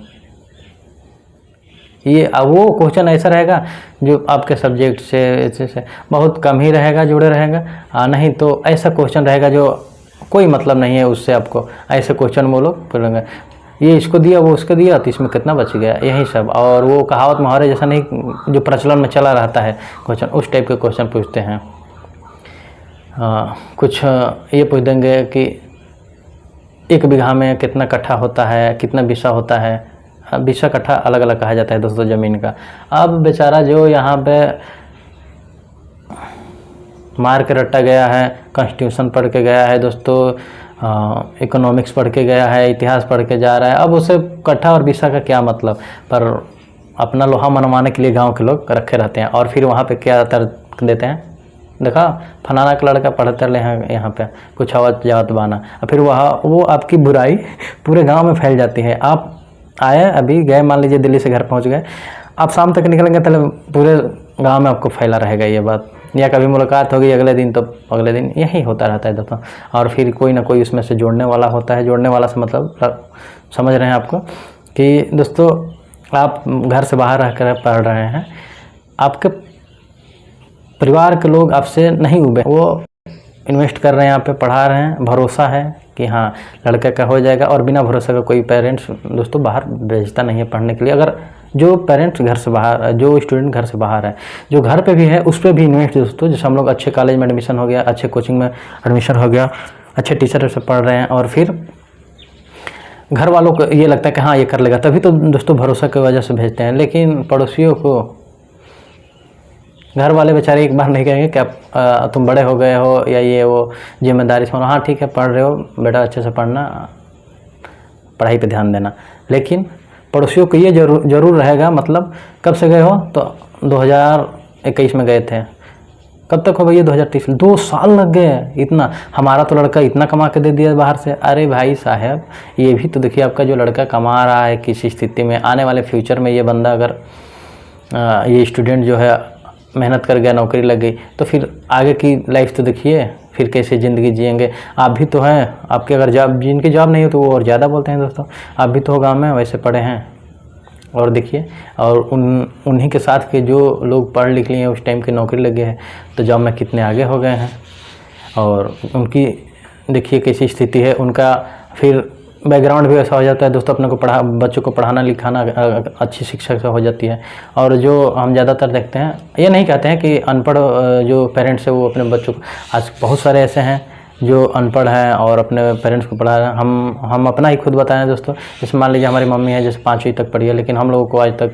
ये अब वो क्वेश्चन ऐसा रहेगा जो आपके सब्जेक्ट से बहुत कम ही रहेगा, जुड़े रहेगा, नहीं तो ऐसा क्वेश्चन रहेगा जो कोई मतलब नहीं है उससे आपको। ऐसे क्वेश्चन वो लोग बोलेंगे ये इसको दिया वो उसको दिया तो इसमें कितना बच गया, यही सब। और वो कहावत मुहावरे जैसा नहीं जो प्रचलन में चला रहता है क्वेश्चन, उस टाइप के क्वेश्चन पूछते हैं। कुछ ये पूछ देंगे कि 1 बीघा में कितना कट्ठा होता है, कितना बीसा होता है। बीसा कट्ठा अलग अलग कहा जाता है दोस्तों ज़मीन का। अब बेचारा जो यहाँ पे मार के रट्टा गया है, कॉन्स्टिट्यूशन पढ़ के गया है दोस्तों, इकोनॉमिक्स पढ़ के गया है, इतिहास पढ़ के जा रहा है, अब उसे कट्ठा और बीसा का क्या मतलब। पर अपना लोहा मनवाने के लिए गांव के लोग रखे रहते हैं। और फिर वहाँ पे क्या तर्क देते हैं, देखा फलाना का लड़का पढ़ते रहे यहाँ पे कुछ आवत जावत बाना, और फिर वो आपकी बुराई पूरे गांव में फैल जाती है। आप आए अभी गए, मान लीजिए दिल्ली से घर पहुँच गए, आप शाम तक निकलेंगे तो पूरे गांव में आपको फैला रहेगा ये बात। या कभी मुलाकात होगी अगले दिन, तो अगले दिन यही होता रहता है दोस्तों। और फिर कोई ना कोई उसमें से जोड़ने वाला होता है। जोड़ने वाला से मतलब समझ रहे हैं आपको कि दोस्तों आप घर से बाहर रहकर पढ़ रहे हैं, आपके परिवार के लोग आपसे नहीं उबे, वो इन्वेस्ट कर रहे हैं, यहाँ पे पढ़ा रहे हैं, भरोसा है कि हाँ लड़का का हो जाएगा। और बिना भरोसे का कोई पेरेंट्स दोस्तों बाहर भेजता नहीं है पढ़ने के लिए। अगर जो पेरेंट्स घर से बाहर, जो स्टूडेंट घर से बाहर है, जो घर पे भी है उस पर भी इन्वेस्ट दोस्तों। जैसे हम लोग अच्छे कॉलेज में एडमिशन हो गया, अच्छे कोचिंग में एडमिशन हो गया, अच्छे टीचर से पढ़ रहे हैं, और फिर घर वालों को ये लगता है कि हाँ ये कर लेगा, तभी तो दोस्तों भरोसा की वजह से भेजते हैं। लेकिन पड़ोसियों को घर वाले बेचारे एक बार नहीं कहेंगे कि आप तुम बड़े हो गए हो या ये वो जिम्मेदारी से, हाँ ठीक है पढ़ रहे हो बेटा, अच्छे से पढ़ना, पढ़ाई पे ध्यान देना। लेकिन पड़ोसियों को ये जरूर रहेगा, मतलब कब से गए हो, तो 2021 में गए थे। कब तक हो भैया, 2030। 2 साल लग गए। इतना हमारा तो लड़का इतना कमा के दे दिया बाहर से। अरे भाई साहब ये भी तो देखिए, आपका जो लड़का कमा रहा है किस स्थिति में, आने वाले फ्यूचर में ये बंदा अगर ये स्टूडेंट जो है मेहनत कर गया, नौकरी लग गई, तो फिर आगे की लाइफ तो देखिए फिर कैसे ज़िंदगी जिएंगे। आप भी तो हैं, आपके अगर जॉब, जिनकी जॉब नहीं हो तो वो और ज़्यादा बोलते हैं दोस्तों। आप भी तो गाँव में वैसे पढ़े हैं, और देखिए, और उन्हीं के साथ के जो लोग पढ़ लिख लिए उस टाइम की नौकरी लगे हैं, तो जॉब में कितने आगे हो गए हैं। और उनकी देखिए कैसी स्थिति है उनका, फिर बैकग्राउंड भी ऐसा हो जाता है दोस्तों, अपने को बच्चों को पढ़ाना लिखाना अच्छी शिक्षा से हो जाती है। और जो हम ज़्यादातर देखते हैं, ये नहीं कहते हैं कि अनपढ़ जो पेरेंट्स है वो अपने बच्चों को, आज बहुत सारे ऐसे हैं जो अनपढ़ हैं और अपने पेरेंट्स को पढ़ा रहे हैं। हम अपना ही खुद बताएं दोस्तों, जैसे मान लीजिए हमारी मम्मी है जैसे 5वीं तक पढ़ी है, लेकिन हम लोगों को आज तक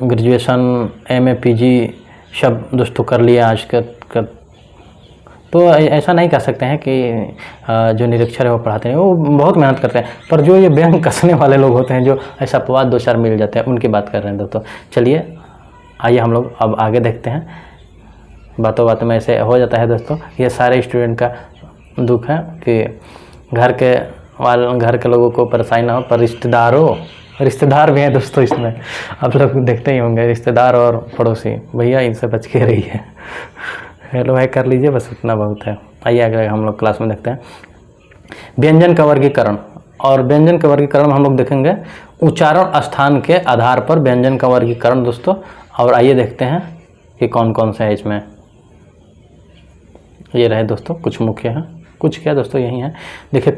ग्रेजुएशन MA PG सब दोस्तों कर लिया आज का। तो ऐसा नहीं कह सकते हैं कि जो निरक्षर है वो पढ़ाते नहीं, वो बहुत मेहनत करते हैं। पर जो ये बैंक कसने वाले लोग होते हैं, जो ऐसा अपवाद 2-4 मिल जाते हैं, उनकी बात कर रहे हैं दोस्तों। चलिए आइए हम लोग अब आगे देखते हैं। बातों बातों में ऐसे हो जाता है दोस्तों, ये सारे स्टूडेंट का दुख है कि घर के लोगों को परेशानी ना हो, पर रिश्तेदार भी हैं दोस्तों इसमें, आप लोग देखते ही होंगे, रिश्तेदार और पड़ोसी, भैया इनसे बच के रहिए। हेलो भाई कर लीजिए, बस इतना बहुत है। आइए आगे हम लोग क्लास में देखते हैं व्यंजन का वर्गीकरण। और व्यंजन का वर्गीकरण हम लोग देखेंगे उच्चारण स्थान के आधार पर व्यंजन का वर्गीकरण दोस्तों। और आइए देखते हैं कि कौन कौन से है इसमें। ये रहे दोस्तों कुछ मुख्य हैं, कुछ क्या दोस्तों यही है। देखिए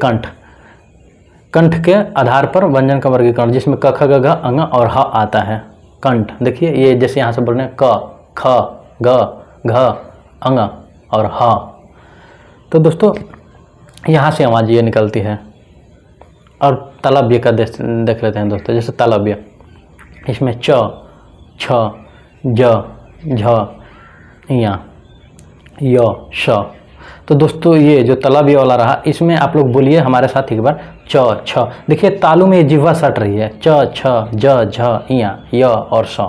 कंठ के आधार पर व्यंजन का वर्गीकरण, जिसमें क ख ग घ अंग और ह आता है। कंठ देखिए, ये जैसे यहाँ से बोल रहे हैं क ख ग घ अंग और ह, तो दोस्तों यहाँ से आवाज़ ये निकलती है। और तालव्य का देख लेते हैं दोस्तों, जैसे तालव्य, इसमें च छ ज झ य य श। तो दोस्तों ये जो तालव्य वाला रहा, इसमें आप लोग बोलिए हमारे साथ एक बार, च छ। देखिए तालु में जिह्वा सट रही है, च छ ज झ य और स,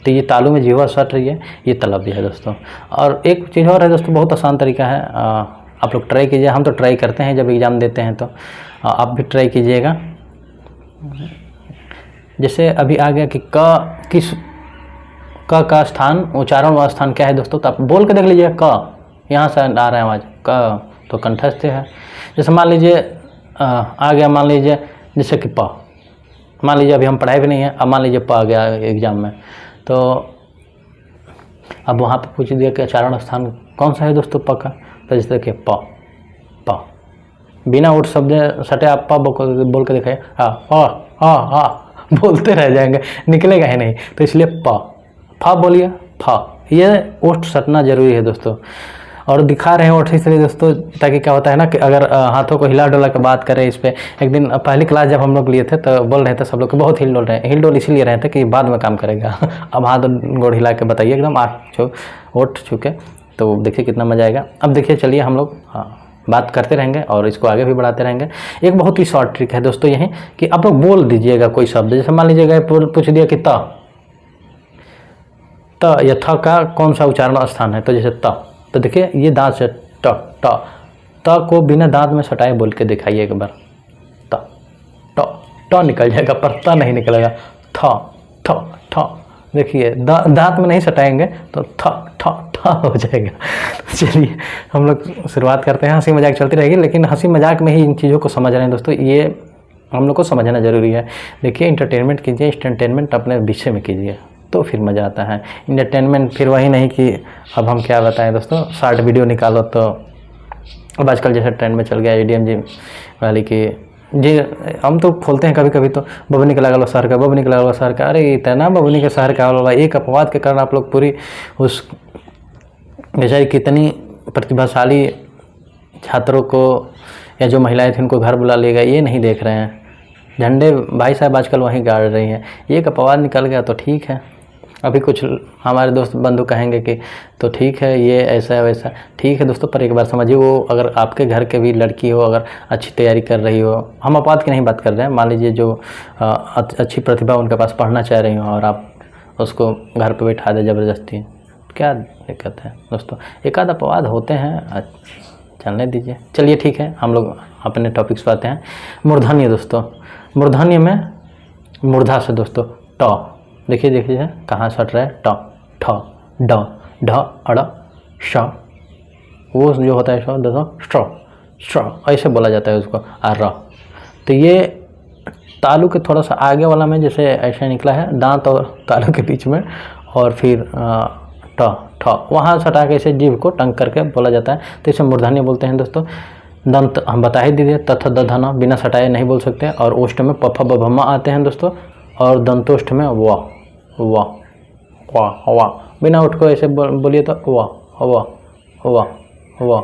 तो ये तालु में जिह्वा सट रही है, ये तालव्य है दोस्तों। और एक चीज़ और है दोस्तों, बहुत आसान तरीका है, आप लोग ट्राई कीजिए। हम तो ट्राई करते हैं जब एग्ज़ाम देते हैं, तो आप भी ट्राई कीजिएगा। जैसे अभी आ गया कि क का स्थान, उच्चारण व स्थान क्या है दोस्तों, तो आप बोल के देख लीजिए। क यहाँ से आ रहा है आवाज़, क तो कंठस्थ है। जैसे मान लीजिए आ गया, मान लीजिए जैसे कि प, मान लीजिए अभी हम पढ़ाई भी नहीं है, अब मान लीजिए प आ गया एग्जाम में, तो अब वहाँ पे पूछ दिया कि उच्चारण स्थान कौन सा है दोस्तों प का, तो जैसे देखिए प बिना उठ शब्द सटे आप प बोल के दिखाइए, बोलते रह जाएंगे, निकलेगा ही नहीं। तो इसलिए फ बोलिए, फ, ये ओठ सटना जरूरी है दोस्तों। और दिखा रहे हैं ओठ इसलिए दोस्तों, ताकि क्या होता है ना कि अगर हाथों को हिला डोला के बात करें इस पर। एक दिन पहली क्लास जब हम लोग लिए थे तो बोल रहे थे सब लोग कि बहुत हिल डोल इसलिए रहे थे कि बाद में काम करेगा। अब हाथ गोड़ हिला के बताइए एकदम ओठ छूके, तो देखिए कितना मजा आएगा। अब देखिए चलिए हम लोग बात करते रहेंगे और इसको आगे भी बढ़ाते रहेंगे। एक बहुत ही शॉर्ट ट्रिक है दोस्तों यही कि आप लोग बोल दीजिएगा कोई शब्द, जैसे मान लीजिएगा पूछ दिया कि त या थ का कौन सा उच्चारण स्थान है, तो जैसे तो देखिए ये दांत से त को बिना दांत में सटाए बोल के दिखाइए एक बार, ट निकल जाएगा, पर त नहीं निकलेगा। थ देखिए दांत में नहीं सटाएंगे तो थ हो जाएगा। चलिए हम लोग शुरुआत करते हैं। हंसी मजाक चलती रहेगी, लेकिन हंसी मजाक में ही इन चीज़ों को समझ रहे हैं दोस्तों, ये हम लोग को समझना ज़रूरी है। देखिए इंटरटेनमेंट कीजिए, इंटरटेनमेंट अपने विषय में कीजिए तो फिर मज़ा आता है। इंटरटेनमेंट फिर वही नहीं कि अब हम क्या बताएं दोस्तों, शॉर्ट वीडियो निकालो। तो अब आजकल जैसे ट्रेंड में चल गया ADM जी वाली की जी, हम तो खोलते हैं कभी कभी तो बबनी के लगा लो शहर का, बबनी के लगा लो शहर का, अरे इतना बबनी के शहर का वाला एक अपवाद के कारण आप लोग पूरी उस बेचारी कितनी प्रतिभाशाली छात्रों को या जो महिलाएं थी उनको घर बुला लेगा, ये नहीं देख रहे हैं। झंडे भाई साहब आजकल वहीं गाड़ रही हैं। एक अपवाद निकल गया तो ठीक है, अभी कुछ हमारे दोस्त बंधु कहेंगे कि तो ठीक है ये ऐसा है वैसा, ठीक है दोस्तों, पर एक बार समझिए वो अगर आपके घर के भी लड़की हो, अगर अच्छी तैयारी कर रही हो, हम अपवाद की नहीं बात कर रहे हैं, मान लीजिए जो अच्छी प्रतिभा उनके पास पढ़ना चाह रही हो और आप उसको घर पे बैठा दे ज़बरदस्ती, क्या दिक्कत है दोस्तों। एक आध अपवाद होते हैं, चलने दीजिए। चलिए ठीक है, हम लोग अपने टॉपिक्स पर आते हैं। मूर्धन्य दोस्तों, मूर्धन्य में मूर्धा से दोस्तों ट, देखिए कहाँ सट रहा है, ट ठ ड ढ अड़ श, वो जो होता है शब्द दोस्तों स्ट्र ऐसे बोला जाता है उसको, र। तो ये तालु के थोड़ा सा आगे वाला में जैसे ऐसे निकला है, दांत और तालु के बीच में, और फिर ट ठ वहाँ सटा के इसे जीभ को टंग करके बोला जाता है, तो इसे मूर्धन्य बोलते हैं दोस्तों। दंत हम बता ही दिए, तथ दधना बिना सटाए नहीं बोल सकते। और ओष्ठ में पफ बभमा आते हैं दोस्तों, और दंतोष्ठ में वा वा वा वा, बिना उठ को ऐसे बोलिए तो वा वा वा वा।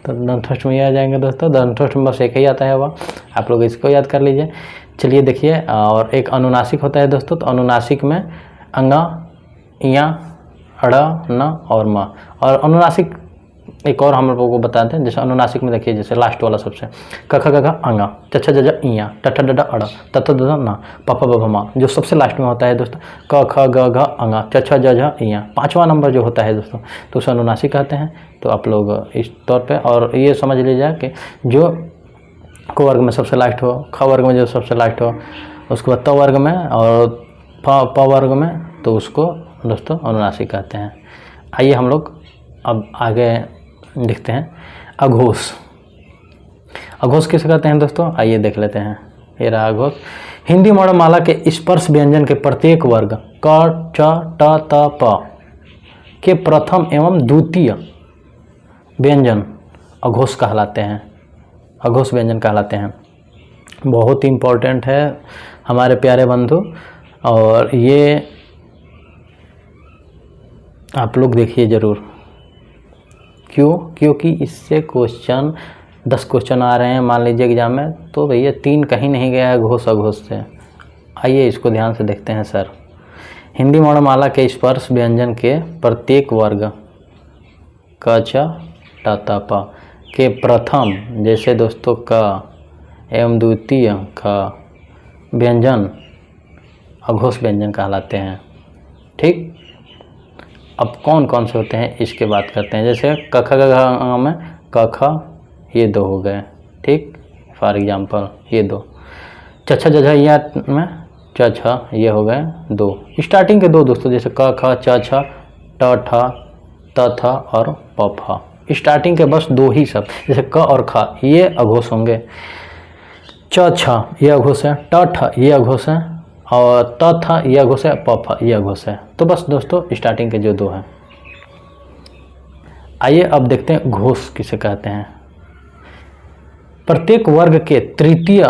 तो दंतोष्ठ में आ जाएंगे दोस्तों। दंतोष्ठ में बस एक ही आता है वा, आप लोग इसको याद कर लीजिए। चलिए देखिए, और एक अनुनासिक होता है दोस्तों। तो अनुनासिक में अंगा, इया, अड़, न और म। और अनुनासिक एक और हम लोगों को बताते हैं। जैसे अनुनासिक में देखिए, जैसे लास्ट वाला सबसे क ख ग घ अंगा, च छ ज झ इया, ट ठ ड ढ अड़, त थ द ध न, प फ ब भ म, जो सबसे लास्ट में होता है दोस्तों, क ख ग घ अंगा, च छ ज झ इया, 5वां नंबर जो होता है दोस्तों, तो उसे अनुनासिक कहते हैं। तो आप लोग इस तौर पे और ये समझ लीजिए कि जो क वर्ग में सबसे लास्ट हो, ख वर्ग में जो सबसे लास्ट हो, उसके बाद त वर्ग में और प वर्ग में, तो उसको दोस्तों अनुनासिक कहते हैं। आइए हम लोग अब आगे लिखते हैं अघोष। अघोष किसे कहते हैं दोस्तों, आइए देख लेते हैं। ये रहा अघोष। हिंदी वर्णमाला के स्पर्श व्यंजन के प्रत्येक वर्ग क, च, ट, त, प के प्रथम एवं द्वितीय व्यंजन अघोष कहलाते हैं, अघोष व्यंजन कहलाते हैं। बहुत ही इम्पोर्टेंट है हमारे प्यारे बंधु, और ये आप लोग देखिए ज़रूर। क्यों? क्योंकि इससे क्वेश्चन 10 क्वेश्चन आ रहे हैं मान लीजिए एग्जाम में, तो भैया 3 कहीं नहीं गया है घोष अघोष से। आइए इसको ध्यान से देखते हैं सर। हिंदी वर्णमाला के स्पर्श व्यंजन के प्रत्येक वर्ग क, च, ट, त, प के प्रथम, जैसे दोस्तों क एवं द्वितीय ख व्यंजन अघोष व्यंजन कहलाते हैं। ठीक, अब कौन कौन से होते हैं इसके बात करते हैं। जैसे क ख ग घ में क ख ये 2 हो गए, ठीक, फॉर एग्जांपल ये 2। च छ ज झ या में च छ ये हो गए 2, स्टार्टिंग के 2 दोस्तों, जैसे क ख च छ ट ठ त थ और प फ, स्टार्टिंग के बस 2 ही सब। जैसे क और ख ये अघोष होंगे, च छ ये अघोष है, ट ठ ये अघोष है, और त थ ये अघोष है, प फ ये अघोष है। तो बस दोस्तों स्टार्टिंग के जो 2 हैं। आइए अब देखते हैं घोष किसे कहते हैं। प्रत्येक वर्ग के तृतीय,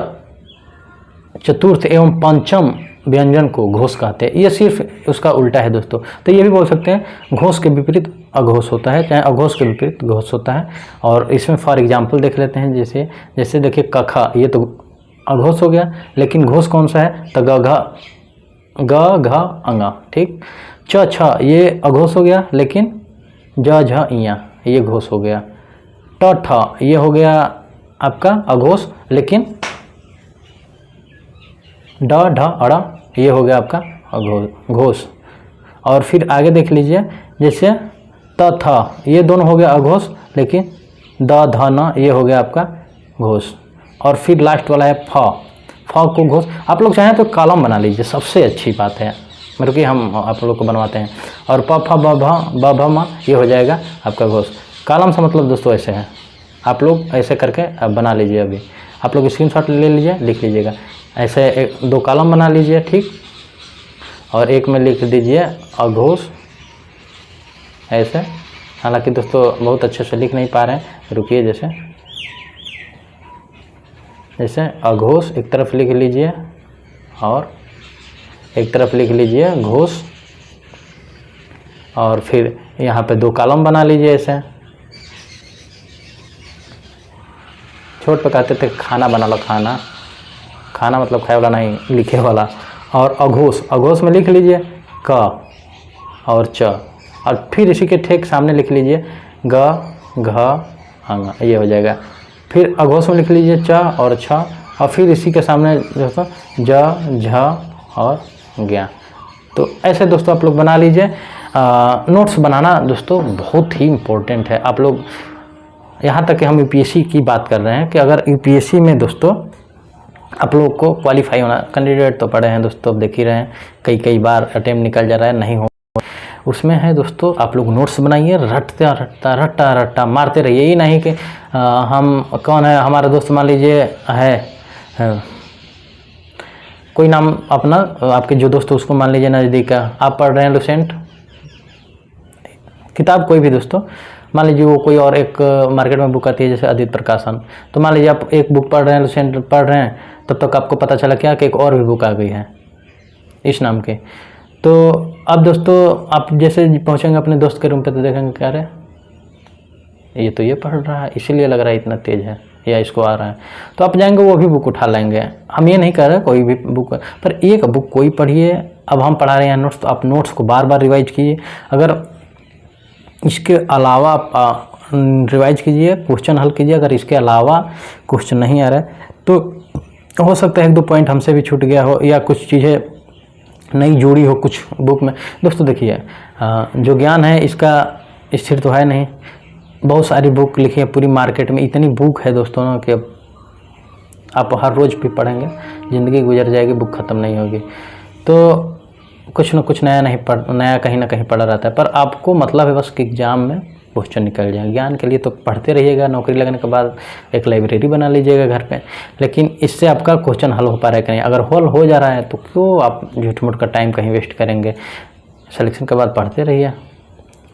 चतुर्थ एवं पंचम व्यंजन को घोष कहते हैं। ये सिर्फ उसका उल्टा है दोस्तों। तो ये भी बोल सकते हैं घोष के विपरीत अघोष होता है, चाहे अघोष के विपरीत घोष होता है। और इसमें फॉर एग्जांपल देख लेते हैं। जैसे देखिए क ख ये तो अघोष हो गया, लेकिन घोष कौन सा है, तो ग घ अंगा, ठीक। च छ ये अघोष हो गया, लेकिन ज झ इया ये घोष हो गया। ट ठ ये हो गया आपका अघोष, लेकिन ड ढ अड़ ये हो गया आपका घोष। और फिर आगे देख लीजिए, जैसे त थ ये दोनों हो गया अघोष, लेकिन द ध न ये हो गया आपका घोष। और फिर लास्ट वाला है फ को घोष। आप लोग चाहें तो कॉलम बना लीजिए, सबसे अच्छी बात है, मतलब कि हम आप लोग को बनवाते हैं। और प फ ब भ म ये हो जाएगा आपका घोष। कॉलम से मतलब दोस्तों ऐसे है, आप लोग ऐसे करके अब बना लीजिए। अभी आप लोग स्क्रीनशॉट ले लीजिए, लिख लीजिएगा। ऐसे 2 कॉलम बना लीजिए, ठीक। और एक में लिख दीजिए अघोष ऐसे। हालांकि दोस्तों बहुत अच्छे से लिख नहीं पा रहे हैं, रुकिए। जैसे अघोष एक तरफ लिख लीजिए और एक तरफ लिख लीजिए घोष, और फिर यहाँ पे 2 कॉलम बना लीजिए ऐसे। छोट पे कहते थे खाना बना लो, खाना मतलब खाए वाला नहीं, लिखे वाला। और अघोष में लिख लीजिए क और च, और फिर इसी के ठीक सामने लिख लीजिए ग घ अंग, ये हो जाएगा। फिर अघोष में लिख लीजिए च और छ, और फिर इसी के सामने दोस्तों ज झ और ज्ञा। तो ऐसे दोस्तों आप लोग बना लीजिए। नोट्स बनाना दोस्तों बहुत ही इम्पोर्टेंट है। आप लोग यहाँ तक कि हम यूपीएससी की बात कर रहे हैं कि अगर यूपीएससी में दोस्तों आप लोग को क्वालिफाई होना, कैंडिडेट तो पढ़े हैं दोस्तों, अब देख ही रहे हैं कई बार अटेम्प्ट निकल जा रहा है, नहीं हो, उसमें है दोस्तों आप लोग नोट्स बनाइए, रट्टा मारते रहिए। ये नहीं कि हम कौन है, हमारा दोस्त मान लीजिए है कोई नाम अपना, आपके जो दोस्त उसको मान लीजिए नज़दीक का, आप पढ़ रहे हैं लुसेंट किताब कोई भी दोस्तों, मान लीजिए वो कोई और एक मार्केट में बुक आती है जैसे अदित प्रकाशन, तो मान लीजिए आप एक बुक पढ़ रहे हैं, लुसेंट पढ़ रहे हैं, तब तक आपको पता चला क्या कि एक और भी बुक आ गई है इस नाम के। तो अब दोस्तों आप जैसे पहुंचेंगे अपने दोस्त के रूम पे तो देखेंगे क्या रे ये तो ये पढ़ रहा है, इसीलिए लग रहा है इतना तेज है या इसको आ रहा है, तो आप जाएंगे वो भी बुक उठा लेंगे। हम ये नहीं कर रहे कोई भी बुक, पर एक बुक कोई पढ़िए। अब हम पढ़ा रहे हैं नोट्स, तो आप नोट्स को बार बार रिवाइज कीजिए। अगर इसके अलावा आप रिवाइज कीजिए, क्वेश्चन हल कीजिए। अगर इसके अलावा क्वेश्चन नहीं आ रहा है तो हो सकता है एक दो पॉइंट हमसे भी छूट गया हो या कुछ चीज़ें नहीं जुड़ी हो कुछ बुक में। दोस्तों देखिए जो ज्ञान है इसका स्थिर तो है नहीं, बहुत सारी बुक लिखी है पूरी मार्केट में, इतनी बुक है दोस्तों ना कि आप हर रोज़ भी पढ़ेंगे ज़िंदगी गुजर जाएगी, बुक ख़त्म नहीं होगी। तो कुछ न कुछ नया कहीं ना कहीं पड़ा रहता है, पर आपको मतलब है बस कि एग्ज़ाम में क्वेश्चन निकल जाए। ज्ञान के लिए तो पढ़ते रहिएगा, नौकरी लगने के बाद एक लाइब्रेरी बना लीजिएगा घर पे, लेकिन इससे आपका क्वेश्चन हल हो पा रहा है कि नहीं। अगर हल हो जा रहा है तो क्यों आप झूठ मूठ का टाइम कहीं वेस्ट करेंगे, सिलेक्शन के बाद पढ़ते रहिए।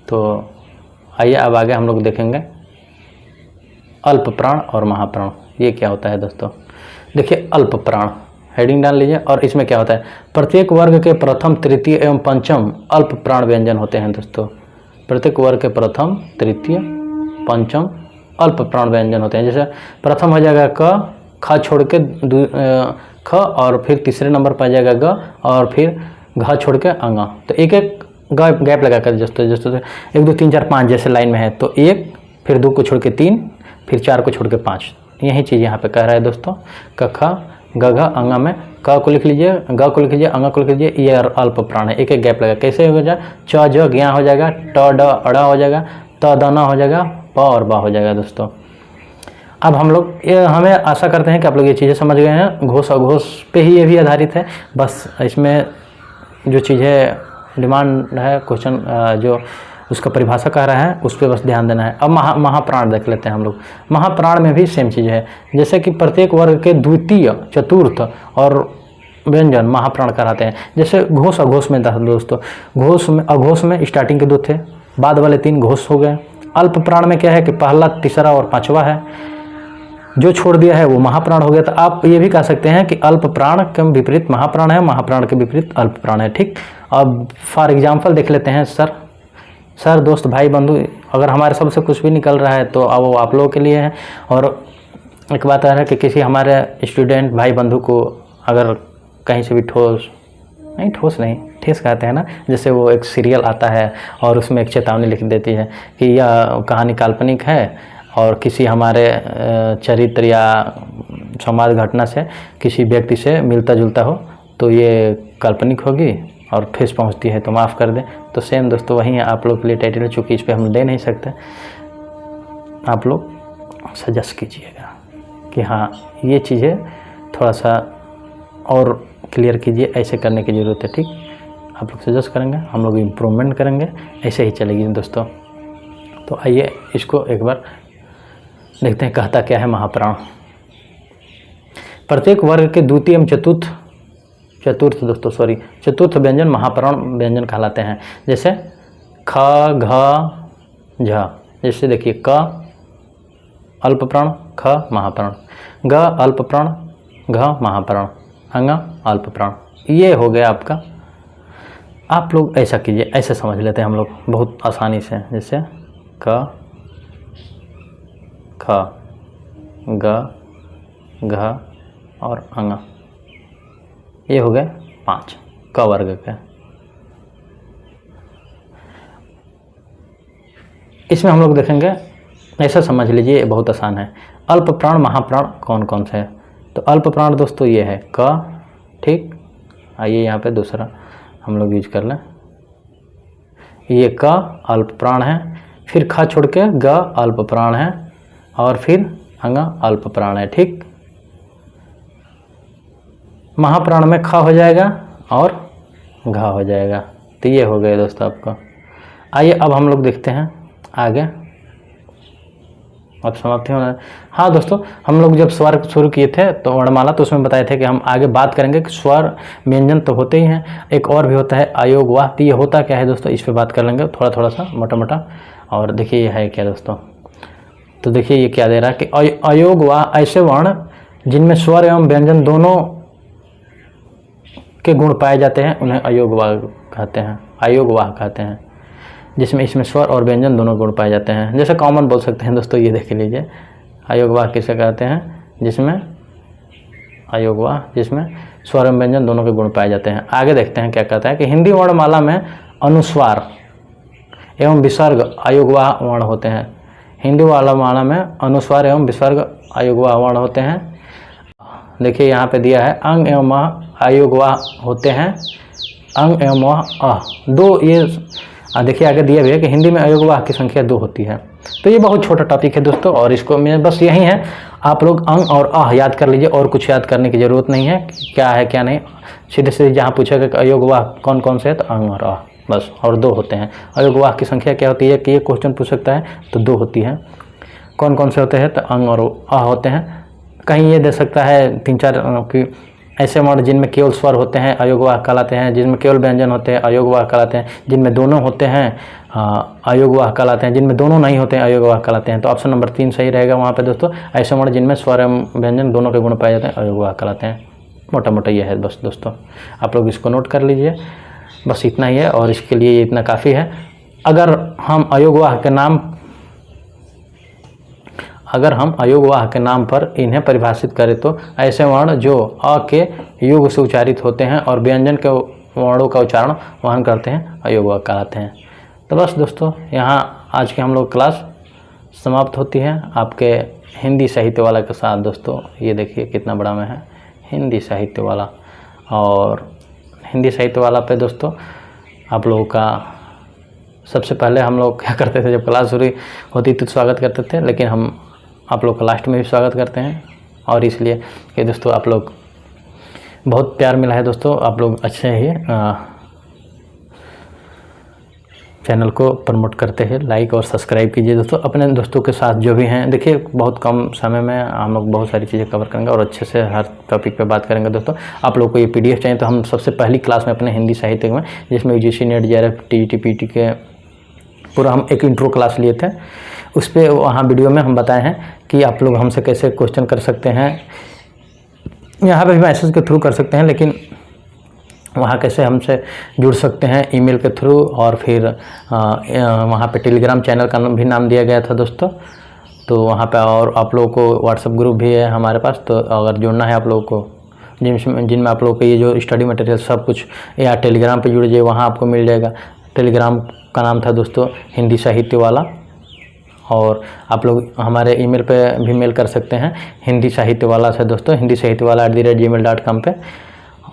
तो आइए अब आगे हम लोग देखेंगे अल्प प्राण और महाप्राण, ये क्या होता है दोस्तों। देखिए अल्प प्राण हेडिंग डाल लीजिए, और इसमें क्या होता है, प्रत्येक वर्ग के प्रथम तृतीय एवं पंचम अल्प प्राण व्यंजन होते हैं दोस्तों। प्रत्येक वर्ग के प्रथम तृतीय पंचम अल्प प्राण व्यंजन होते हैं। जैसे प्रथम हो जाएगा क, ख छोड़ के ख, और फिर तीसरे नंबर पर आ जाएगा ग, और फिर घ छोड़ के अंग। तो एक एक गैप लगा कर दोस्तों, जैसे 1 2 3 4 5 जैसे लाइन में है तो 1, फिर 2 को छोड़ के 3, फिर 4 को छोड़ के 5, यही चीज़ यहाँ पे कह रहा है दोस्तों। क ख ग घ अंग में क को लिख लीजिए, ग को लिख लीजिए, अंग को लिख लीजिए, ये अल्प प्राण है। एक एक गैप लगा, कैसे हो जाए, च ज ज्ञा हो जाएगा, ट ड अड़ा हो जाएगा, त द न हो जाएगा, प और बा हो जाएगा दोस्तों। अब हम लोग हमें आशा करते हैं कि आप लोग ये चीज़ें समझ गए हैं। घोष अघोष पे ही ये भी आधारित है, बस इसमें जो चीज़ें डिमांड है क्वेश्चन जो उसका परिभाषा कह रहा है उस पर बस ध्यान देना है। अब महाप्राण देख लेते हैं हम लोग। महाप्राण में भी सेम चीज़ है, जैसे कि प्रत्येक वर्ग के द्वितीय चतुर्थ और व्यंजन महाप्राण कराते हैं। जैसे घोष अघोष में दोस्तों, घोष में अघोष में स्टार्टिंग के 2 थे, बाद वाले 3 घोष हो गए। अल्प प्राण में क्या है कि पहला, तीसरा और 5वां है, जो छोड़ दिया है वो महाप्राण हो गया। तो आप ये भी कह सकते हैं कि अल्प प्राण के विपरीत महाप्राण है, महाप्राण के विपरीत अल्प प्राण है। ठीक, अब फॉर एग्जाम्पल देख लेते हैं। सर दोस्त भाई बंधु, अगर हमारे सबसे कुछ भी निकल रहा है तो वो आप लोगों के लिए है। और एक बात है कि किसी हमारे स्टूडेंट भाई बंधु को अगर कहीं से भी ठोस नहीं ठेस कहते हैं ना, जैसे वो एक सीरियल आता है और उसमें एक चेतावनी लिख देती है कि यह कहानी काल्पनिक है और किसी हमारे चरित्र या समाज घटना से किसी व्यक्ति से मिलता जुलता हो तो ये काल्पनिक होगी और ठेस पहुंचती है तो माफ़ कर दें। तो सेम दोस्तों वही है आप लोग के लिए टाइटल, चूँकि इस पर हम ले नहीं सकते, आप लोग सजेस्ट कीजिएगा कि हाँ ये चीज़ें थोड़ा सा और क्लियर कीजिए, ऐसे करने की ज़रूरत है। ठीक, आप लोग सजेस्ट करेंगे, हम लोग इम्प्रूवमेंट करेंगे, ऐसे ही चलेगी दोस्तों। तो आइए इसको एक बार देखते हैं कहता क्या है महाप्राण। प्रत्येक वर्ग के द्वितीय एवं चतुर्थ व्यंजन महाप्राण व्यंजन कहलाते हैं। जैसे ख घ झ, जैसे देखिए क अल्प प्राण, ख महाप्राण, ग अल्प प्राण, घ महाप्राण, अंग अल्प प्राण, ये हो गया आपका। आप लोग ऐसा कीजिए, ऐसे समझ लेते हैं हम लोग बहुत आसानी से। जैसे क ख ग घ और अंग, ये हो गए 5 क वर्ग के। इसमें हम लोग देखेंगे, ऐसा समझ लीजिए बहुत आसान है। अल्प प्राण महाप्राण कौन कौन से है, तो अल्प प्राण दोस्तों ये है क। ठीक, आइए यहाँ पे दूसरा हम लोग यूज कर लें, ये क अल्प प्राण है, फिर ख छोड़ के ग अल्प प्राण है, और फिर अंग अल्प प्राण है। ठीक, महाप्राण में ख हो जाएगा और घ हो जाएगा। तो ये हो गए दोस्तों आपका। आइए अब हम लोग देखते हैं आगे, अब समाप्ति होना। हाँ दोस्तों, हम लोग जब स्वर शुरू किए थे तो वर्णमाला, तो उसमें बताए थे कि हम आगे बात करेंगे कि स्वर व्यंजन तो होते ही हैं, एक और भी होता है आयोग वाह। तो ये होता क्या है दोस्तों, इस पर बात कर लेंगे थोड़ा थोड़ा सा मोटा मोटा। और देखिए ये है क्या दोस्तों, तो देखिए ये क्या दे रहा है कि अयोगवाह ऐसे वर्ण जिनमें स्वर एवं व्यंजन दोनों के गुण पाए जाते हैं उन्हें अयोगवाह कहते हैं, अयोगवाह कहते हैं, जिसमें इसमें स्वर और व्यंजन दोनों गुण पाए जाते हैं। जैसे कॉमन बोल सकते हैं दोस्तों, ये देख लीजिए अयोगवाह किसे कहते हैं, जिसमें अयोगवाह जिसमें स्वर एवं व्यंजन दोनों के गुण पाए जाते हैं। आगे देखते हैं क्या कहता है कि हिंदी वर्णमाला में अनुस्वार एवं विसर्ग अयोगवाह वर्ण होते हैं। हिंदी वर्णमाला में अनुस्वार एवं विसर्ग अयोगवाह वर्ण होते हैं। देखिए यहाँ पे दिया है अंग एवं अयोगवाह होते हैं, अंग एवं दो। ये देखिए आगे दिया भी है कि हिंदी में अयोगवाह की संख्या 2 होती है। तो ये बहुत छोटा टॉपिक है दोस्तों, और इसको में बस यही है, आप लोग अंग और याद कर लीजिए, और कुछ याद करने की ज़रूरत नहीं है, क्या है क्या नहीं। सीधे सीधे जहाँ पूछेगा कि अयोगवाह कौन कौन से है, तो अंग और बस, और 2 होते हैं। अयोगवाह की संख्या क्या होती है कि ये क्वेश्चन पूछ सकता है, तो 2 होती है। कौन कौन से होते हैं, तो अंग और होते हैं। कहीं ये दे सकता है 3-4 कि ऐसे वर्ण जिनमें केवल स्वर होते हैं अयोगवाह कहलाते हैं, जिनमें केवल व्यंजन होते हैं अयोगवाह कहलाते हैं, जिनमें दोनों होते हैं अयोगवाह कहलाते हैं, जिनमें दोनों नहीं होते हैं अयोगवाह कहलाते हैं। तो ऑप्शन नंबर 3 सही रहेगा वहाँ पे दोस्तों। ऐसे वर्ण जिनमें स्वर एवं व्यंजन दोनों के गुण पाए जाते हैं अयोगवाह कहलाते हैं। मोटा मोटा ये है बस दोस्तों, आप लोग इसको नोट कर लीजिए, बस इतना ही है, और इसके लिए इतना काफ़ी है। अगर हम अयोगवाह के नाम पर इन्हें परिभाषित करें तो ऐसे वर्ण जो अ के युग से उच्चारित होते हैं और व्यंजन के वर्णों का उच्चारण वहन करते हैं अयोगवाह कहलाते हैं। तो बस दोस्तों, यहाँ आज की हम लोग क्लास समाप्त होती है आपके हिंदी साहित्य वाला के साथ। दोस्तों ये देखिए कितना बड़ा में है हिंदी साहित्य वाला, और हिंदी साहित्य वाला पे दोस्तों आप लोगों का सबसे पहले हम लोग क्या करते थे, जब क्लास शुरू होती तो स्वागत करते थे, लेकिन हम आप लोग का लास्ट में भी स्वागत करते हैं, और इसलिए कि दोस्तों आप लोग बहुत प्यार मिला है दोस्तों, आप लोग अच्छे ही चैनल को प्रमोट करते हैं। लाइक और सब्सक्राइब कीजिए दोस्तों, अपने दोस्तों के साथ जो भी हैं। देखिए बहुत कम समय में हम लोग बहुत सारी चीज़ें कवर करेंगे और अच्छे से हर टॉपिक पे बात करेंगे दोस्तों। आप लोग को ये PDF चाहिए तो हम सबसे पहली क्लास में अपने हिंदी साहित्य में, जिसमें UGC net JRF TET PT के पूरा हम एक इंट्रो क्लास लिए थे, उस पर वहाँ वीडियो में हम बताए हैं कि आप लोग हमसे कैसे क्वेश्चन कर सकते हैं। यहाँ पे भी मैसेज के थ्रू कर सकते हैं, लेकिन वहाँ कैसे हमसे जुड़ सकते हैं ईमेल के थ्रू, और फिर वहाँ पे टेलीग्राम चैनल का भी नाम दिया गया था दोस्तों। तो वहाँ पे और आप लोगों को व्हाट्सएप ग्रुप भी है हमारे पास, तो अगर जुड़ना है आप लोगों को, जिनमें आप लोगों को ये जो स्टडी मटेरियल सब कुछ, या टेलीग्राम पे जुड़ जाइए, वहाँ आपको मिल जाएगा। टेलीग्राम का नाम था दोस्तों हिंदी साहित्य वाला, और आप लोग हमारे ईमेल पे भी मेल कर सकते हैं हिंदी साहित्य वाला से दोस्तों, हिंदी साहित्य वाला @gmail.com पे।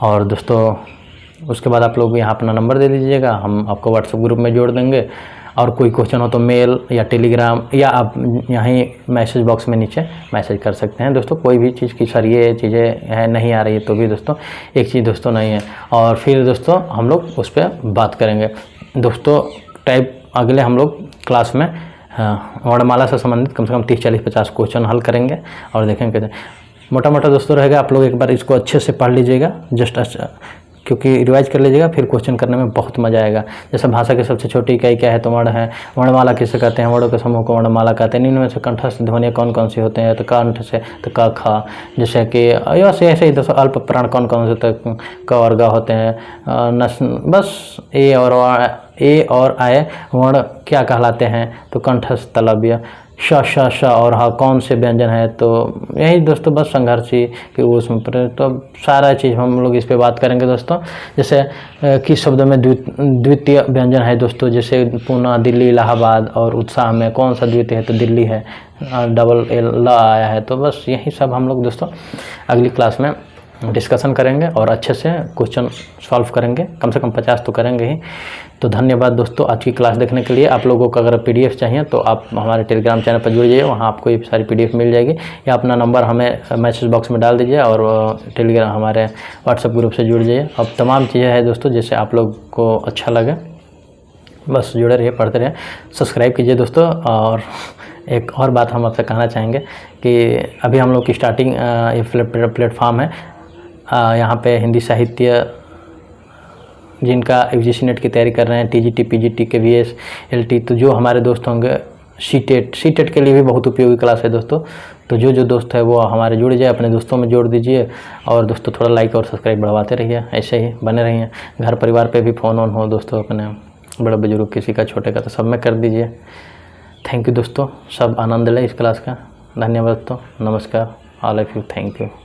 और दोस्तों उसके बाद आप लोग यहाँ अपना नंबर दे दीजिएगा, हम आपको व्हाट्सएप ग्रुप में जोड़ देंगे। और कोई क्वेश्चन हो तो मेल या टेलीग्राम, या आप यहीं मैसेज बॉक्स में नीचे मैसेज कर सकते हैं दोस्तों। कोई भी चीज़ की सर ये चीज़ें है नहीं आ रही है तो भी दोस्तों एक चीज़ दोस्तों नहीं है, और फिर दोस्तों हम लोग उस पर बात करेंगे दोस्तों। अगले हम लोग क्लास में वर्णमाला से संबंधित कम से कम 30, 40, 50 क्वेश्चन हल करेंगे और देखेंगे। मोटा मोटा दोस्तों रहेगा, आप लोग एक बार इसको अच्छे से पढ़ लीजिएगा, जस्ट अच्छा, क्योंकि रिवाइज कर लीजिएगा, फिर क्वेश्चन करने में बहुत मजा आएगा। जैसे भाषा की सबसे छोटी इकाई क्या है, तो वर्ण है। वर्णमाला किसे कहते हैं, वर्णों के समूह को वर्णमाला कहते हैं। निम्न में से कंठस्थ ध्वनियाँ कौन कौन सी होते हैं, तो कंठ से तो क ख, जैसे कि ऐसे ही दोस्तों अल्प प्राण कौन कौन से, तो क और ग होते हैं। बस ए और आय वर्ण क्या कहलाते हैं, तो कंठस्थ तलव्य। श श श और ह कौन से व्यंजन है, तो यही दोस्तों बस संघर्षी कि उसमें तो सारा चीज़ हम लोग इस पे बात करेंगे दोस्तों। जैसे किस शब्द में द्वितीय व्यंजन है दोस्तों, जैसे पूना, दिल्ली, इलाहाबाद, और उत्साह में कौन सा द्वितीय है, तो दिल्ली है, डबल ल आया है। तो बस यही सब हम लोग दोस्तों अगली क्लास में डिस्कशन करेंगे और अच्छे से क्वेश्चन सॉल्व करेंगे, कम से कम 50 तो करेंगे ही। तो धन्यवाद दोस्तों आज की क्लास देखने के लिए। आप लोगों को अगर PDF चाहिए तो आप हमारे टेलीग्राम चैनल पर जुड़ जाइए, वहाँ आपको ये सारी PDF मिल जाएगी, या अपना नंबर हमें मैसेज बॉक्स में डाल दीजिए और टेलीग्राम हमारे व्हाट्सएप ग्रुप से जुड़ जाइए। अब तमाम चीज़ें हैं दोस्तों, जैसे आप लोग को अच्छा लगे, बस जुड़े रहिए, पढ़ते रहिए, सब्सक्राइब कीजिए दोस्तों। और एक और बात हम आपसे कहना चाहेंगे कि अभी हम लोग की स्टार्टिंग ये प्लेटफॉर्म है, यहाँ पे हिंदी साहित्य जिनका यूजीसी नेट की तैयारी कर रहे हैं, टीजीटी, पीजीटी, केवीएस, एलटी, तो जो हमारे दोस्त होंगे, सीटेट के लिए भी बहुत उपयोगी क्लास है दोस्तों। तो जो दोस्त है वो हमारे जुड़ जाए, अपने दोस्तों में जोड़ दीजिए। और दोस्तों थोड़ा लाइक और सब्सक्राइब बढ़वाते रहिए, ऐसे ही बने रहिए। घर परिवार पे भी फ़ोन ऑन हो दोस्तों, अपने बड़े बुजुर्ग किसी का, छोटे का, तो सब में कर दीजिए। थैंक यू दोस्तों, सब आनंद लें इस क्लास का। धन्यवाद दोस्तों, नमस्कार, all of you, thank you.